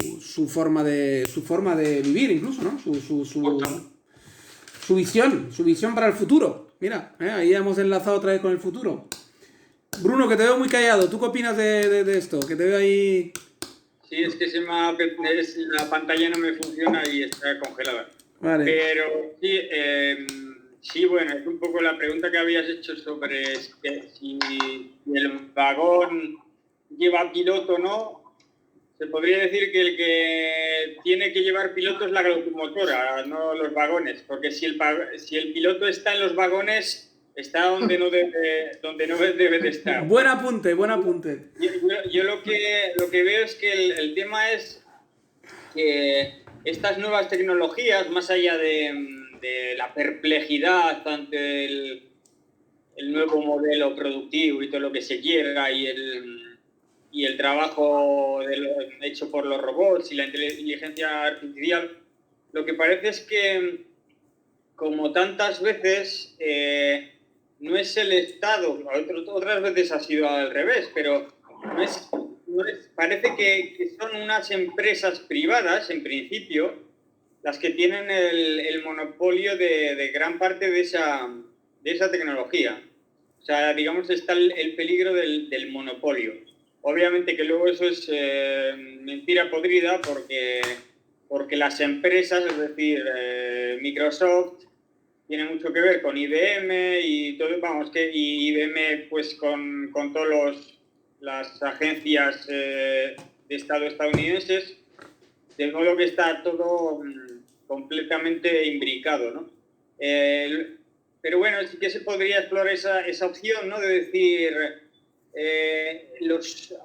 forma de vivir, incluso, ¿no? Su visión para el futuro. Mira, ahí hemos enlazado otra vez con el futuro. Bruno, que te veo muy callado. ¿Tú qué opinas de esto? Que te veo ahí... Sí, es que la pantalla no me funciona y está congelada. Vale. Pero sí, sí, bueno, es un poco la pregunta que habías hecho sobre si el vagón lleva piloto o no. Se podría decir que el que tiene que llevar piloto es la locomotora, no los vagones, porque si el piloto está en los vagones, está donde no debe de estar. Buen apunte, buen apunte. Yo lo que veo es que el tema es que estas nuevas tecnologías, más allá de la perplejidad ante el nuevo modelo productivo y todo lo que se quiera y el trabajo hecho por los robots y la inteligencia artificial, lo que parece es que, como tantas veces, no es el Estado, otras veces ha sido al revés, pero parece que son unas empresas privadas, en principio, las que tienen el monopolio de gran parte de esa tecnología. O sea, digamos, está el peligro del monopolio. Obviamente que luego eso es mentira podrida porque las empresas, es decir, Microsoft, tiene mucho que ver con IBM y todo, vamos, y IBM pues con todas las agencias de Estado estadounidenses, de modo que está todo completamente imbricado, ¿no? Pero bueno, sí que se podría explorar esa opción, ¿no? De decir,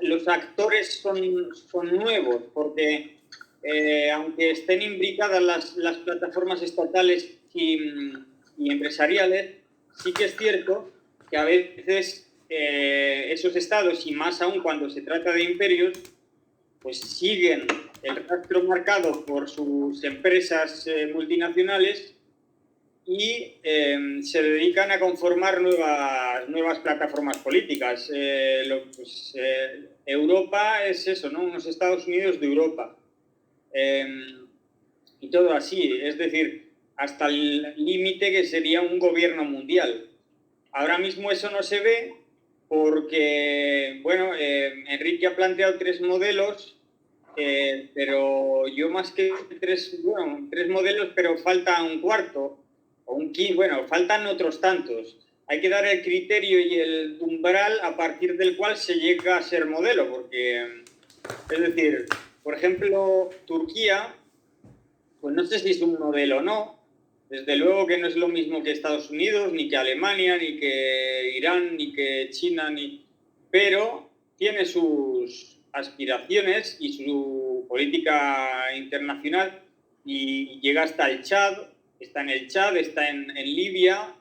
los actores son nuevos, porque aunque estén imbricadas las plataformas estatales y empresariales, sí que es cierto que a veces esos estados, y más aún cuando se trata de imperios, pues siguen el rastro marcado por sus empresas multinacionales y se dedican a conformar nuevas plataformas políticas. Europa es eso, ¿no? Unos Estados Unidos de Europa. Y todo así, es decir, hasta el límite que sería un gobierno mundial. Ahora mismo eso no se ve porque, bueno, Enrique ha planteado 3 modelos, pero yo más que 3 modelos, pero falta un cuarto, o un quinto, bueno, faltan otros tantos. Hay que dar el criterio y el umbral a partir del cual se llega a ser modelo, porque, es decir, por ejemplo, Turquía, pues no sé si es un modelo o no. Desde luego que no es lo mismo que Estados Unidos, ni que Alemania, ni que Irán, ni que China, pero tiene sus aspiraciones y su política internacional y llega hasta el Chad, está en el Chad, está en Libia,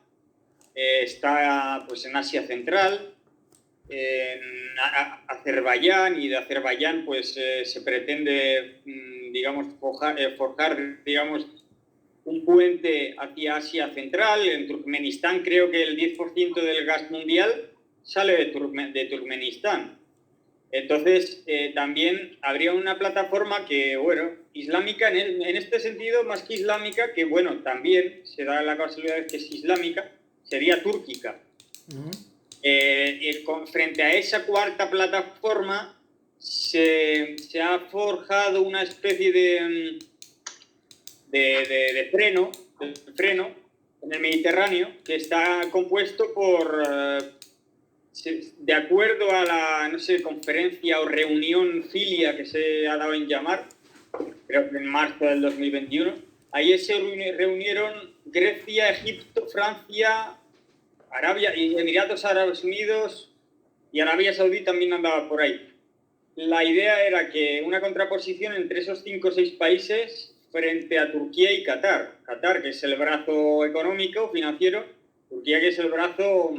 está pues en Asia Central, en Azerbaiyán, y de Azerbaiyán pues se pretende, digamos, forjar, digamos, un puente hacia Asia Central. En Turkmenistán creo que el 10% del gas mundial sale de Turkmenistán. Entonces, también habría una plataforma que, bueno, islámica, en este sentido, más que islámica, que, bueno, también se da la casualidad que es islámica, sería túrquica. Frente a esa cuarta plataforma se ha forjado una especie de freno en el Mediterráneo, que está compuesto por, de acuerdo a la, no sé, conferencia o reunión filia que se ha dado en llamar, creo que en marzo del 2021, ahí se reunieron Grecia, Egipto, Francia, Arabia y Emiratos Árabes Unidos, y Arabia Saudí también andaba por ahí. La idea era que una contraposición entre esos 5 o 6 países frente a Turquía y Qatar. Qatar, que es el brazo económico, financiero, Turquía, que es el brazo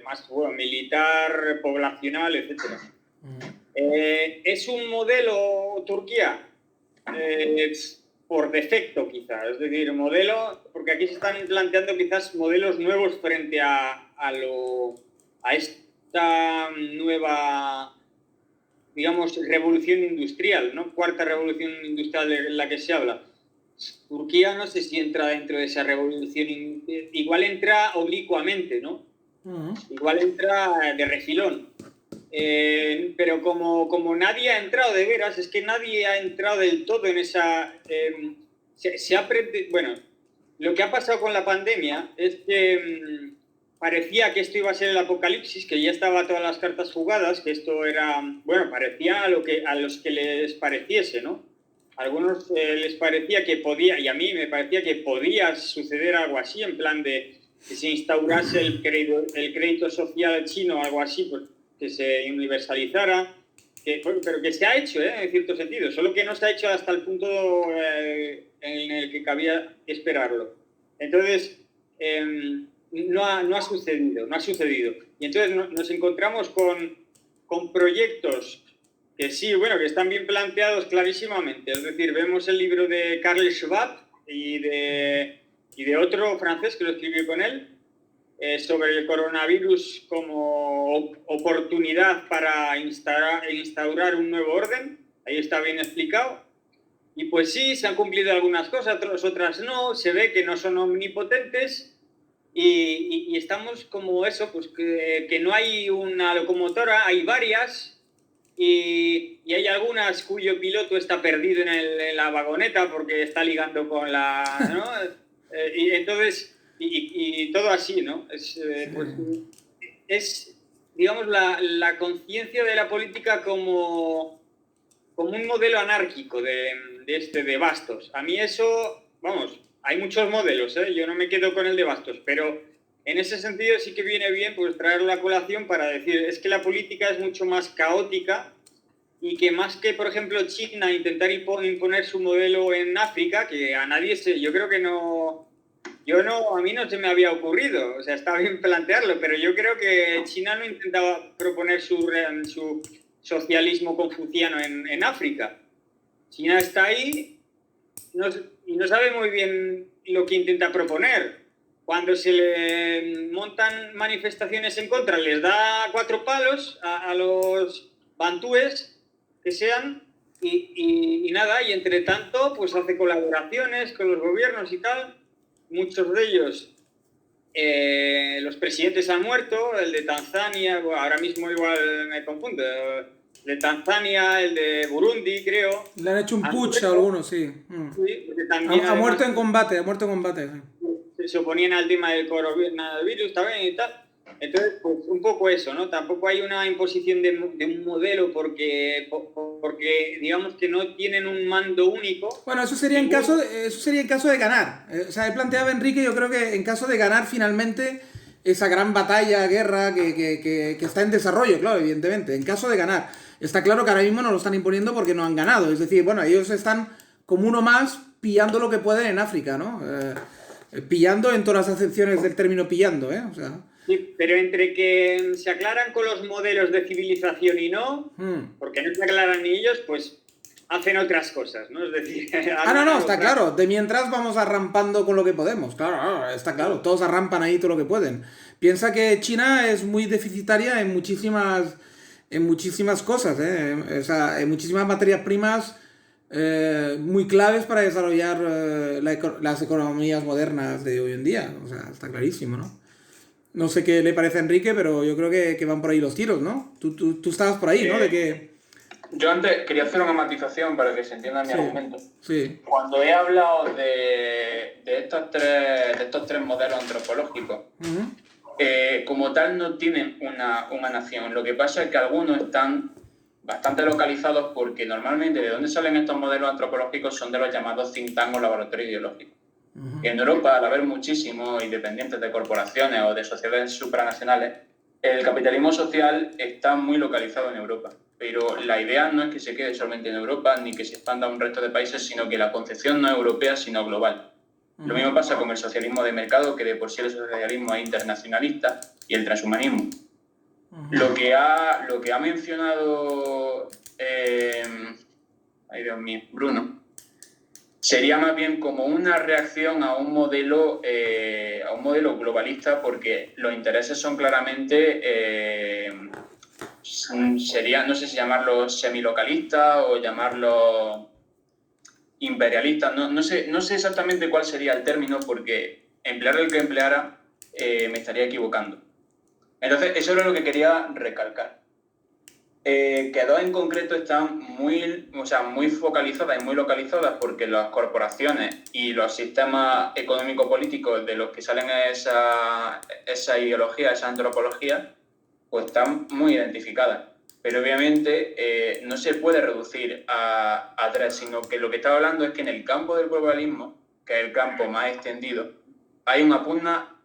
más militar, poblacional, etc. ¿Es un modelo Turquía? Por defecto, quizás. Es decir, modelo, porque aquí se están planteando quizás modelos nuevos frente a esta nueva, digamos, revolución industrial, ¿no? Cuarta revolución industrial de la que se habla. Turquía no sé si entra dentro de esa revolución, igual entra oblicuamente, ¿no? Igual entra de refilón. Pero como nadie ha entrado de veras, es que nadie ha entrado del todo en esa... bueno, lo que ha pasado con la pandemia es que parecía que esto iba a ser el apocalipsis, que ya estaba todas las cartas jugadas, que esto era... Bueno, parecía a los que les pareciese, ¿no? A algunos les parecía que podía, y a mí me parecía que podía suceder algo así, en plan de que se instaurase el crédito social chino, algo así, pues que se universalizara, pero que se ha hecho, en cierto sentido, solo que no se ha hecho hasta el punto en el que cabía esperarlo. Entonces, no ha sucedido. Y entonces nos encontramos con proyectos que sí, bueno, que están bien planteados clarísimamente. Es decir, vemos el libro de Carl Schwab y de otro francés que lo escribió con él, sobre el coronavirus como oportunidad para instaurar un nuevo orden. Ahí está bien explicado. Y pues sí, se han cumplido algunas cosas, otras no. Se ve que no son omnipotentes y estamos como eso, pues que no hay una locomotora, hay varias. Y hay algunas cuyo piloto está perdido en la vagoneta porque está ligando con la... ¿no? Y entonces, y todo así, ¿no? Es digamos, la conciencia de la política como un modelo anárquico de Bastos. A mí eso, vamos, hay muchos modelos, yo no me quedo con el de Bastos, pero en ese sentido sí que viene bien pues traerlo a colación para decir, es que la política es mucho más caótica y que más que, por ejemplo, China intentar imponer su modelo en África, que a nadie yo creo que no, a mí no se me había ocurrido, o sea, está bien plantearlo, pero yo creo que China no intentaba proponer su socialismo confuciano en África. China está ahí y no sabe muy bien lo que intenta proponer. Cuando se le montan manifestaciones en contra, les da 4 palos a los bantúes que sean y nada, y entre tanto pues hace colaboraciones con los gobiernos y tal. Muchos de ellos, los presidentes han muerto, el de Tanzania, bueno, ahora mismo igual me confundo, de Tanzania, el de Burundi, creo. Le han hecho un putsch a algunos, sí. Sí, también, ha muerto en combate, sí. Se oponían al tema del coronavirus también y tal. Entonces, pues un poco eso, ¿no? Tampoco hay una imposición de un modelo porque digamos que no tienen un mando único. Bueno, eso sería en caso de ganar. O sea, he planteado, Enrique, yo creo que en caso de ganar finalmente esa gran batalla, guerra que está en desarrollo, claro, evidentemente. En caso de ganar. Está claro que ahora mismo no lo están imponiendo porque no han ganado. Es decir, bueno, ellos están como uno más pillando lo que pueden en África, ¿no? Pillando en todas las acepciones del término pillando, ¿eh? O sea, Sí, pero entre que se aclaran con los modelos de civilización y no, porque no se aclaran ni ellos, pues hacen otras cosas, ¿no? Es decir, no, está claro. De mientras vamos arrampando con lo que podemos. Claro, está claro. Todos arrampan ahí todo lo que pueden. Piensa que China es muy deficitaria en muchísimas cosas, ¿eh? O sea, en muchísimas materias primas muy claves para desarrollar las economías modernas de hoy en día. O sea, está clarísimo, ¿no? No sé qué le parece a Enrique, pero yo creo que van por ahí los tiros, ¿no? Tú estabas por ahí, ¿no? De que... Yo antes quería hacer una matización para que se entienda mi argumento. Sí. Cuando he hablado de estos tres modelos antropológicos, como tal no tienen una nación. Lo que pasa es que algunos están bastante localizados porque normalmente de dónde salen estos modelos antropológicos son de los llamados think tanks o laboratorios ideológicos. En Europa, al haber muchísimos independientes de corporaciones o de sociedades supranacionales, el capitalismo social está muy localizado en Europa. Pero la idea no es que se quede solamente en Europa ni que se expanda a un resto de países, sino que la concepción no es europea, sino global. Lo mismo pasa con el socialismo de mercado, que de por sí el socialismo es internacionalista, y el transhumanismo. Lo que ha mencionado ay Dios mío, Bruno, sería más bien como una reacción a un modelo globalista, porque los intereses son claramente, no sé si llamarlos semilocalistas o llamarlos imperialistas, no sé exactamente cuál sería el término, porque emplear el que empleara me estaría equivocando. Entonces, eso era lo que quería recalcar. Que dos en concreto están muy focalizadas y muy localizadas porque las corporaciones y los sistemas económico-políticos de los que salen esa ideología, esa antropología, pues están muy identificadas. Pero obviamente no se puede reducir a tres, sino que lo que estaba hablando es que en el campo del globalismo, que es el campo más extendido, hay una pugna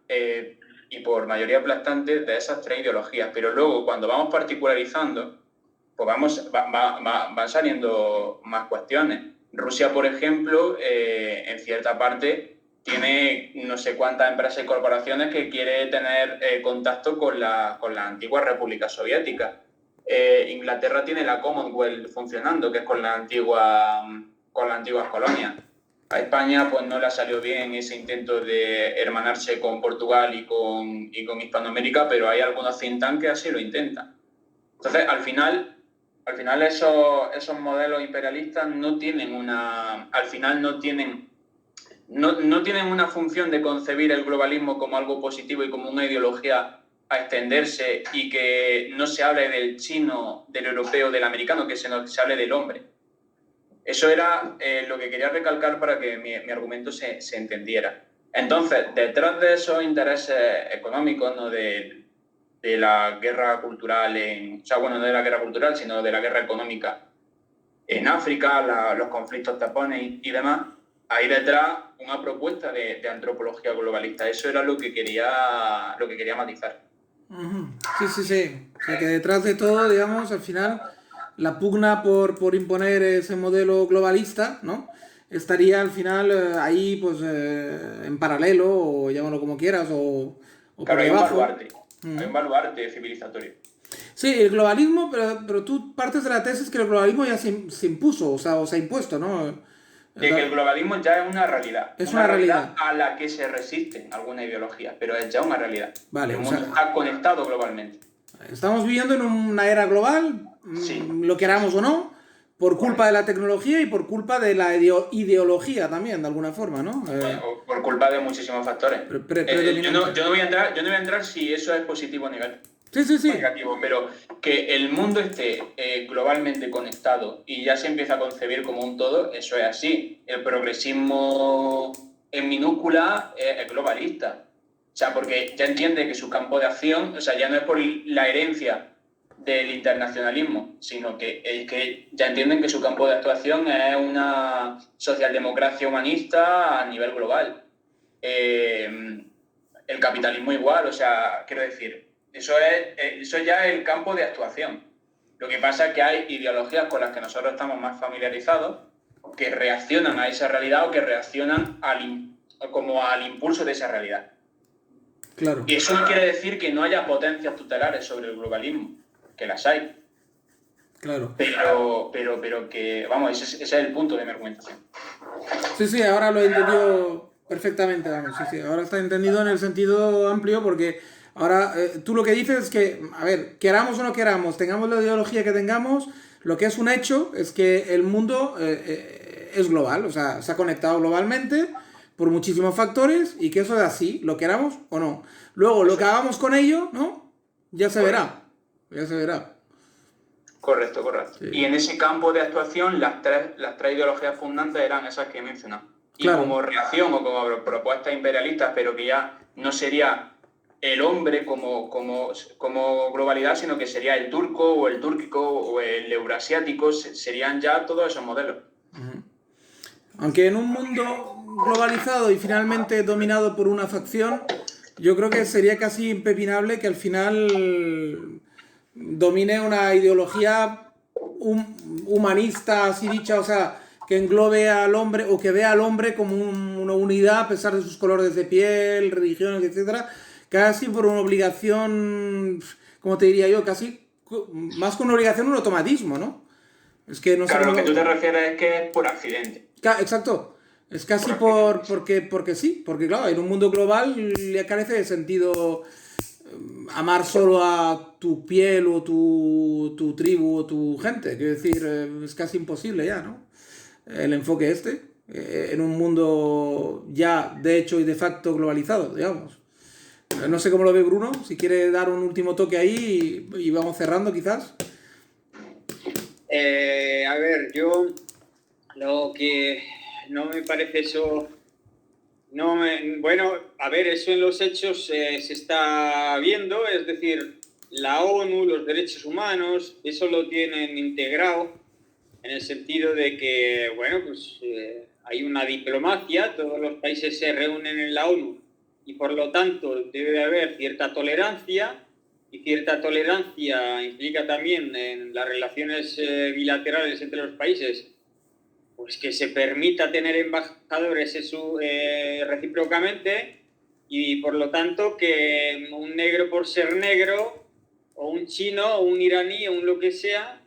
y por mayoría aplastante de esas tres ideologías. Pero luego, cuando vamos particularizando, pues van saliendo más cuestiones. Rusia, por ejemplo, en cierta parte tiene no sé cuántas empresas y corporaciones que quiere tener contacto con la antigua República Soviética. Inglaterra tiene la Commonwealth funcionando, que es con las antiguas colonias. A España pues no le ha salido bien ese intento de hermanarse con Portugal y con Hispanoamérica, pero hay algunos think tanks que así lo intentan. Entonces, al final esos modelos imperialistas no tienen una función de concebir el globalismo como algo positivo y como una ideología a extenderse, y que no se hable del chino, del europeo, del americano, que se hable del hombre. Eso era lo que quería recalcar para que mi argumento se entendiera. Entonces, detrás de esos intereses económicos, ¿no? de la guerra cultural, no de la guerra cultural, sino de la guerra económica en África, los conflictos tapones y demás, hay detrás una propuesta de antropología globalista. Eso era lo que quería matizar. Sí. O sea, que detrás de todo, digamos, al final, la pugna por imponer ese modelo globalista, ¿no? Estaría al final ahí, pues, en paralelo, o llámalo como quieras, o claro, por debajo. Hay un baluarte civilizatorio. Sí, el globalismo, pero tú partes de la tesis que el globalismo ya se impuso, o sea, o se ha impuesto, ¿no? De que el globalismo ya es una realidad. Es una realidad a la que se resisten alguna ideología, pero es ya una realidad. Vale, el mundo está conectado globalmente. Estamos viviendo en una era global, sí, lo queramos o no, por culpa de la tecnología y por culpa de la ideología también, de alguna forma, ¿no? Bueno, por culpa de muchísimos factores. Yo no voy a entrar si eso es positivo o negativo. Sí. Negativo, pero que el mundo esté globalmente conectado y ya se empieza a concebir como un todo, eso es así. El progresismo en minúscula es globalista. O sea, porque ya entiende que su campo de acción, o sea, ya no es por la herencia del internacionalismo, sino que es que ya entienden que su campo de actuación es una socialdemocracia humanista a nivel global. El capitalismo igual, o sea, quiero decir, eso ya es el campo de actuación. Lo que pasa es que hay ideologías con las que nosotros estamos más familiarizados que reaccionan a esa realidad o que reaccionan como al impulso de esa realidad. Claro. Y eso no quiere decir que no haya potencias tutelares sobre el globalismo, que las hay. Claro. Pero que, vamos, ese es el punto de mi argumentación. Sí, ahora lo he entendido perfectamente, vamos, sí, ahora está entendido en el sentido amplio porque ahora tú lo que dices es que, a ver, queramos o no queramos, tengamos la ideología que tengamos, lo que es un hecho es que el mundo es global, o sea, se ha conectado globalmente por muchísimos factores y que eso es así, lo queramos o no. Luego, lo que hagamos con ello, ¿no? Ya se verá, ya se verá. Correcto. Sí. Y en ese campo de actuación, las tres ideologías fundantes eran esas que he mencionado. Y Claro. como reacción o como propuestas imperialistas, pero que ya no sería el hombre como globalidad, sino que sería el turco o el túrquico o el eurasiático, serían ya todos esos modelos. Aunque en un mundo globalizado y finalmente dominado por una facción, yo creo que sería casi impepinable que al final domine una ideología humanista, así dicha, o sea, que englobe al hombre o que vea al hombre como una unidad a pesar de sus colores de piel, religiones, etcétera, casi por una obligación, como te diría yo, casi más que una obligación, un automatismo, ¿no? Es que no sé Claro, cómo... lo que tú te refieres es que es por accidente. Exacto. Es casi porque sí, porque claro, en un mundo global le carece de sentido amar solo a tu piel o tu tribu o tu gente. Quiero decir, es casi imposible ya, ¿no? El enfoque en un mundo ya de hecho y de facto globalizado, digamos. No sé cómo lo ve Bruno, si quiere dar un último toque ahí y vamos cerrando quizás. A ver, yo lo que no me parece eso... bueno, a ver, eso en los hechos se está viendo, es decir, la ONU, los derechos humanos, eso lo tienen integrado en el sentido de que, bueno, pues hay una diplomacia, todos los países se reúnen en la ONU y por lo tanto debe haber cierta tolerancia y cierta tolerancia implica también en las relaciones bilaterales entre los países pues que se permita tener embajadores recíprocamente y por lo tanto que un negro por ser negro o un chino o un iraní o un lo que sea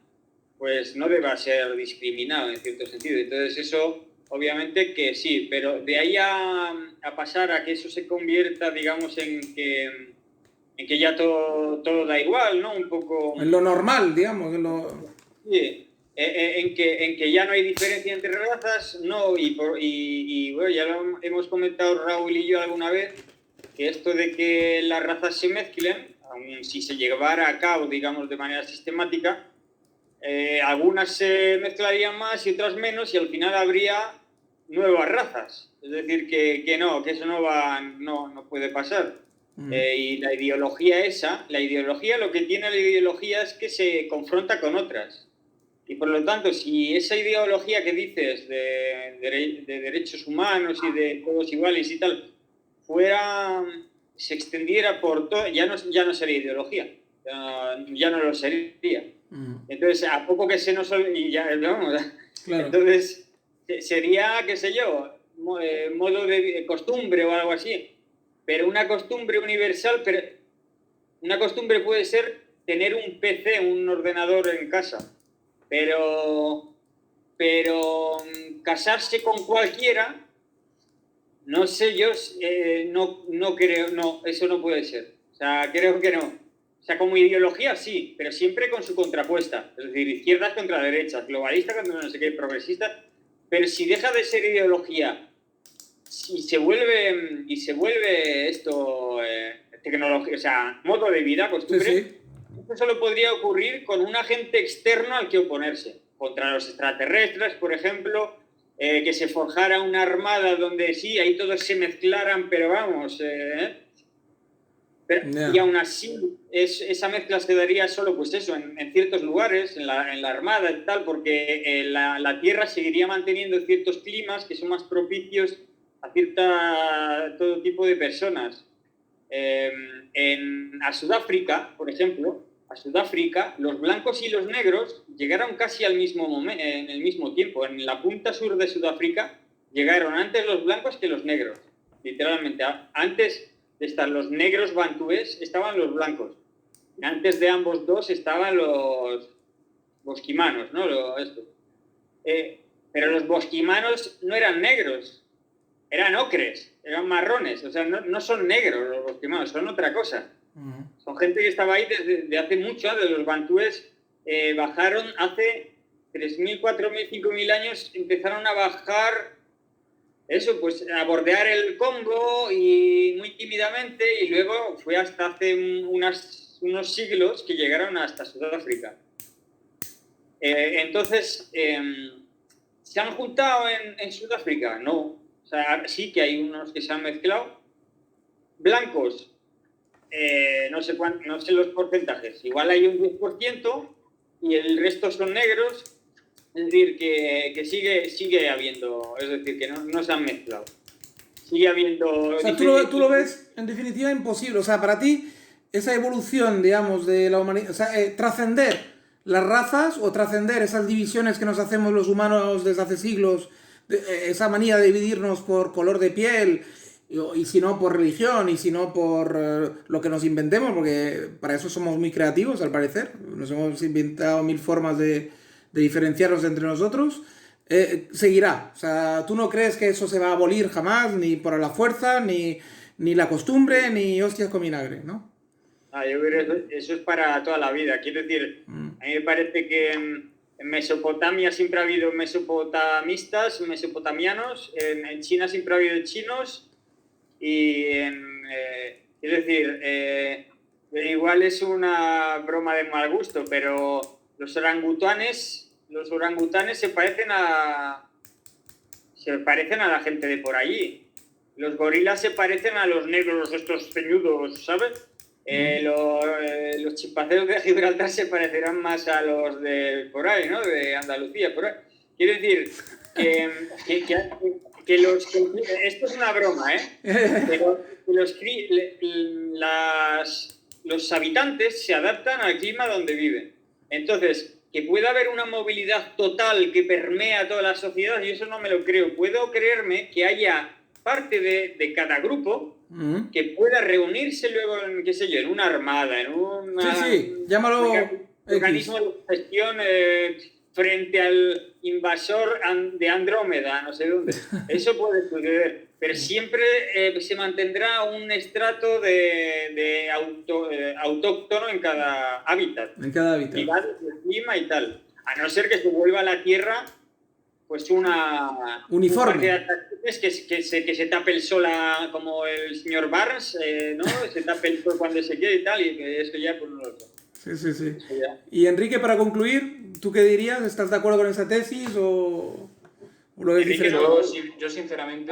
pues no deba ser discriminado en cierto sentido. Entonces eso obviamente que sí, pero de ahí a pasar a que eso se convierta digamos en que ya todo da igual, ¿no? Un poco... En lo normal, digamos, en lo... Sí. En que ya no hay diferencia entre razas, no, y bueno, ya lo hemos comentado Raúl y yo alguna vez, que esto de que las razas se mezclen, aun si se llevara a cabo, digamos, de manera sistemática, algunas se mezclarían más y otras menos, y al final habría nuevas razas. Es decir, que eso no puede pasar. Y la ideología lo que tiene la ideología es que se confronta con otras. Y por lo tanto, si esa ideología que dices de derechos humanos y de todos iguales y tal, se extendiera por todo, ya no sería ideología, ya no lo sería. Entonces, a poco que se nos olvide, vamos, claro. Entonces, sería, qué sé yo, modo de costumbre o algo así, pero una costumbre universal, pero una costumbre puede ser tener un PC, un ordenador en casa. Pero casarse con cualquiera, no sé yo, no creo, no, eso no puede ser. O sea, creo que no. O sea, como ideología sí, pero siempre con su contrapuesta. Es decir, izquierdas contra derechas, globalistas contra no sé qué, progresistas. Pero si deja de ser ideología y se vuelve esto tecnología, o sea, modo de vida, costumbre. Sí, sí. Esto solo podría ocurrir con un agente externo al que oponerse. Contra los extraterrestres, por ejemplo, que se forjara una armada donde sí, ahí todos se mezclaran, pero vamos... Y aún así, esa mezcla se daría solo, pues eso, en ciertos lugares, en la armada y tal, porque la Tierra seguiría manteniendo ciertos climas que son más propicios a todo tipo de personas. A Sudáfrica, por ejemplo, los blancos y los negros llegaron casi en el mismo tiempo. En la punta sur de Sudáfrica llegaron antes los blancos que los negros. literalmente. Antes de estar los negros bantúes, estaban los blancos. Y antes de ambos dos estaban los bosquimanos, ¿no? Pero los bosquimanos no eran negros, eran ocres, eran marrones. O sea, no son negros los bosquimanos, son otra cosa. Son gente que estaba ahí desde hace mucho, de los bantúes bajaron hace 3.000, 4.000, 5.000 años, empezaron a bajar, eso, pues a bordear el Congo y muy tímidamente, y luego fue hasta hace unos siglos que llegaron hasta Sudáfrica. Entonces, ¿se han juntado en Sudáfrica? No. O sea, sí que hay unos que se han mezclado. Blancos, no sé los porcentajes. Igual hay un 10% y el resto son negros. Es decir, que sigue habiendo, es decir, que no se han mezclado. Sigue habiendo... O sea, tú lo ves, en definitiva, imposible. O sea, para ti, esa evolución, digamos, de la humanidad, o sea, trascender las razas o trascender esas divisiones que nos hacemos los humanos desde hace siglos, esa manía de dividirnos por color de piel, y si no por religión, y si no por lo que nos inventemos, porque para eso somos muy creativos, al parecer. Nos hemos inventado 1000 formas de diferenciarnos entre nosotros. Seguirá. O sea, tú no crees que eso se va a abolir jamás, ni por la fuerza, ni la costumbre, ni hostias con vinagre, ¿no? Yo creo que eso es para toda la vida. Quiero decir, a mí me parece que en Mesopotamia siempre ha habido mesopotamistas, mesopotamianos, en China siempre ha habido chinos, y quiero decir, igual es una broma de mal gusto, pero los orangutanes se parecen a la gente de por allí. Los gorilas se parecen a los negros, estos ceñudos, ¿sabes? Los chimpancés de Gibraltar se parecerán más a los de por ahí, ¿no? De Andalucía, por ahí. Quiero decir que esto es una broma, ¿eh? Pero los habitantes se adaptan al clima donde viven. Entonces, que pueda haber una movilidad total que permea toda la sociedad, y eso no me lo creo. Puedo creerme que haya parte de cada grupo que pueda reunirse luego, qué sé yo, en una armada, en un llámalo organismo de gestión frente al invasor de Andrómeda, no sé dónde. Eso puede suceder, pero siempre se mantendrá un estrato autóctono en cada hábitat. En cada hábitat. Y el clima y tal. A no ser que se vuelva a la Tierra pues una uniforme, que se tape el sol como el señor Barnes, ¿no? Se tape el sol cuando se quiere y tal, y que eso ya pues no lo sé. Sí. Y Enrique, para concluir, ¿tú qué dirías? ¿Estás de acuerdo con esa tesis o lo ves diferente? Yo sinceramente,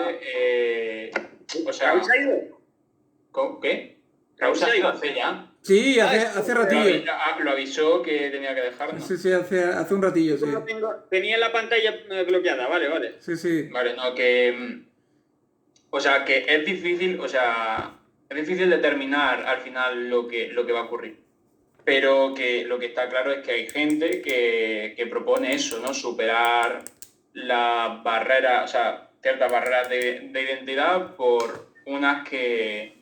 o sea... ¿Raúl se ha ido? ¿Qué? ¿Raúl se ha ido hace ya? Sí, hace ratillo. Lo avisó que tenía que dejarnos. Sí, hace un ratillo, sí. Tenía la pantalla bloqueada, vale. Sí. Vale, no, que... O sea, que es difícil, determinar al final lo que va a ocurrir. Pero que lo que está claro es que hay gente que propone eso, ¿no? Superar las barreras, o sea, ciertas barreras de identidad por unas que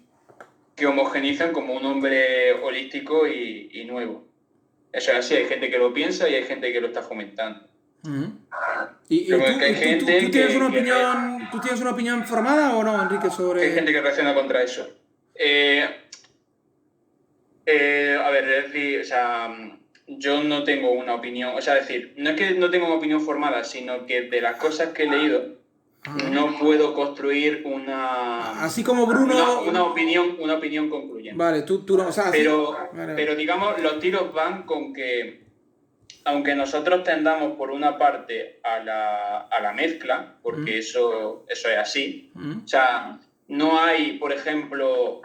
homogenizan como un hombre holístico y nuevo. Eso es así, hay gente que lo piensa y hay gente que lo está fomentando. ¿Y tú tienes una opinión formada o no, Enrique, sobre...? Hay gente que reacciona contra eso. A ver, es decir, o sea, yo no tengo una opinión, o sea, es decir, no es que no tenga una opinión formada, sino que de las cosas que he leído no puedo construir una... Así como Bruno... Una opinión concluyente. Vale, tú no... O sea, pero digamos, los tiros van con que, aunque nosotros tendamos por una parte a la mezcla, porque eso es así, o sea, no hay, por ejemplo,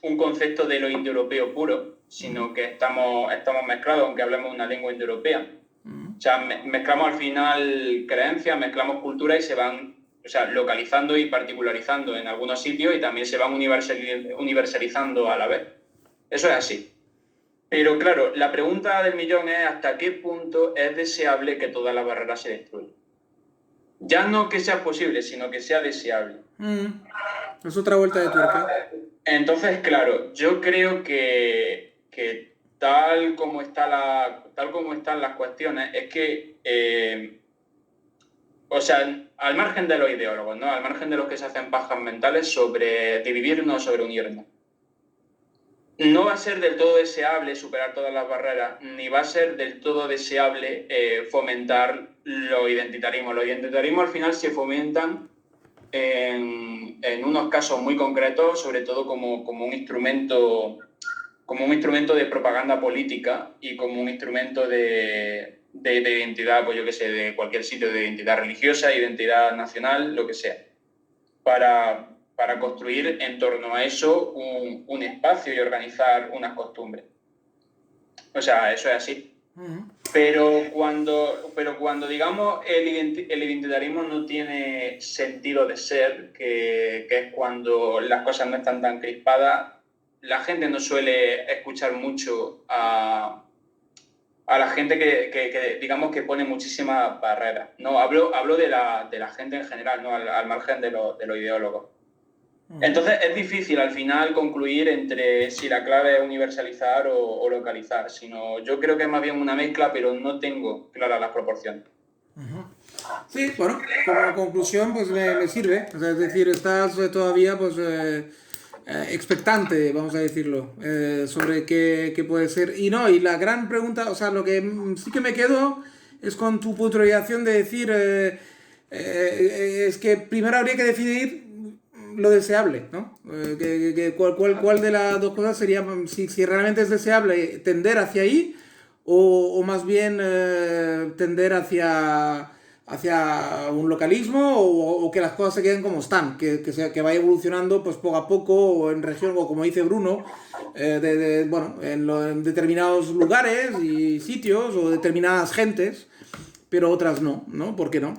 un concepto de lo indoeuropeo puro, sino que estamos mezclados, aunque hablemos una lengua indoeuropea. O sea, mezclamos al final creencias, mezclamos culturas y se van, o sea, localizando y particularizando en algunos sitios y también se van universalizando a la vez. Eso es así. Pero claro, la pregunta del millón es ¿hasta qué punto es deseable que todas las barreras se destruyan? Ya no que sea posible, sino que sea deseable. Es otra vuelta de tuerca. Entonces, claro, yo creo que tal como están las cuestiones, es que, o sea, al margen de los ideólogos, ¿no? Al margen de los que se hacen pajas mentales sobre dividirnos o sobre unirnos, no va a ser del todo deseable superar todas las barreras, ni va a ser del todo deseable fomentar los identitarismos. Los identitarismos al final se fomentan en unos casos muy concretos, sobre todo como un instrumento de propaganda política y como un instrumento de identidad, pues yo qué sé, de cualquier sitio, de identidad religiosa, identidad nacional, lo que sea, para construir en torno a eso un espacio y organizar unas costumbres. O sea, eso es así. Uh-huh. Pero cuando digamos, el identitarismo no tiene sentido de ser, que es cuando las cosas no están tan crispadas, la gente no suele escuchar mucho a la gente que digamos que pone muchísimas barreras. No, hablo de la gente en general, ¿no? Al margen de los ideólogos. Entonces es difícil al final concluir entre si la clave es universalizar o localizar, sino yo creo que es más bien una mezcla, pero no tengo claras las proporciones. Uh-huh. Sí, bueno, como conclusión pues me sirve, o sea, es decir, estás todavía pues expectante, vamos a decirlo, sobre qué puede ser. Y no, y la gran pregunta, o sea, lo que sí que me quedo es con tu puntualización de decir, es que primero habría que definir lo deseable, ¿no? ¿Cuál de las dos cosas sería, si realmente es deseable tender hacia ahí o más bien tender hacia un localismo o que las cosas se queden como están, que vaya evolucionando pues poco a poco o en región, o como dice Bruno, bueno, en determinados lugares y sitios o determinadas gentes, pero otras no, ¿no? ¿Por qué no?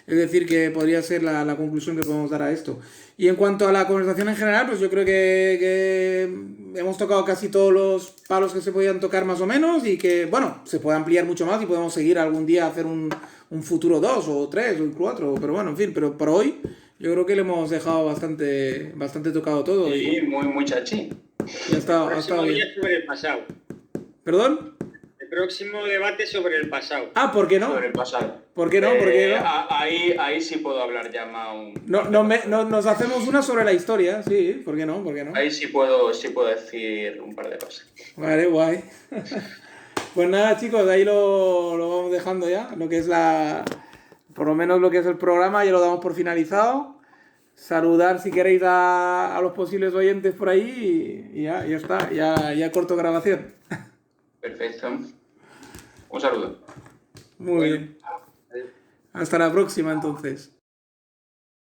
Es decir, que podría ser la conclusión que podemos dar a esto. Y en cuanto a la conversación en general, pues yo creo que hemos tocado casi todos los palos que se podían tocar más o menos y que, bueno, se puede ampliar mucho más y podemos seguir algún día a hacer un futuro 2 o 3 o 4, pero bueno, en fin, pero por hoy yo creo que le hemos dejado bastante tocado todo. Sí, muy chachín. Ya está, el próximo día sobre el pasado. ¿Perdón? El próximo debate sobre el pasado. Ah, ¿por qué no? Sobre el pasado. ¿Por qué no? ¿Por qué no? Ahí sí puedo hablar ya más Nos hacemos una sobre la historia, sí, ¿por qué no? ¿Por qué no? Ahí sí puedo decir un par de cosas. Vale, guay. Pues nada, chicos, ahí lo vamos dejando ya, lo que es por lo menos lo que es el programa, ya lo damos por finalizado. Saludar si queréis a los posibles oyentes por ahí y ya está, ya corto grabación. Perfecto. Un saludo. Muy bien. Hasta la próxima entonces.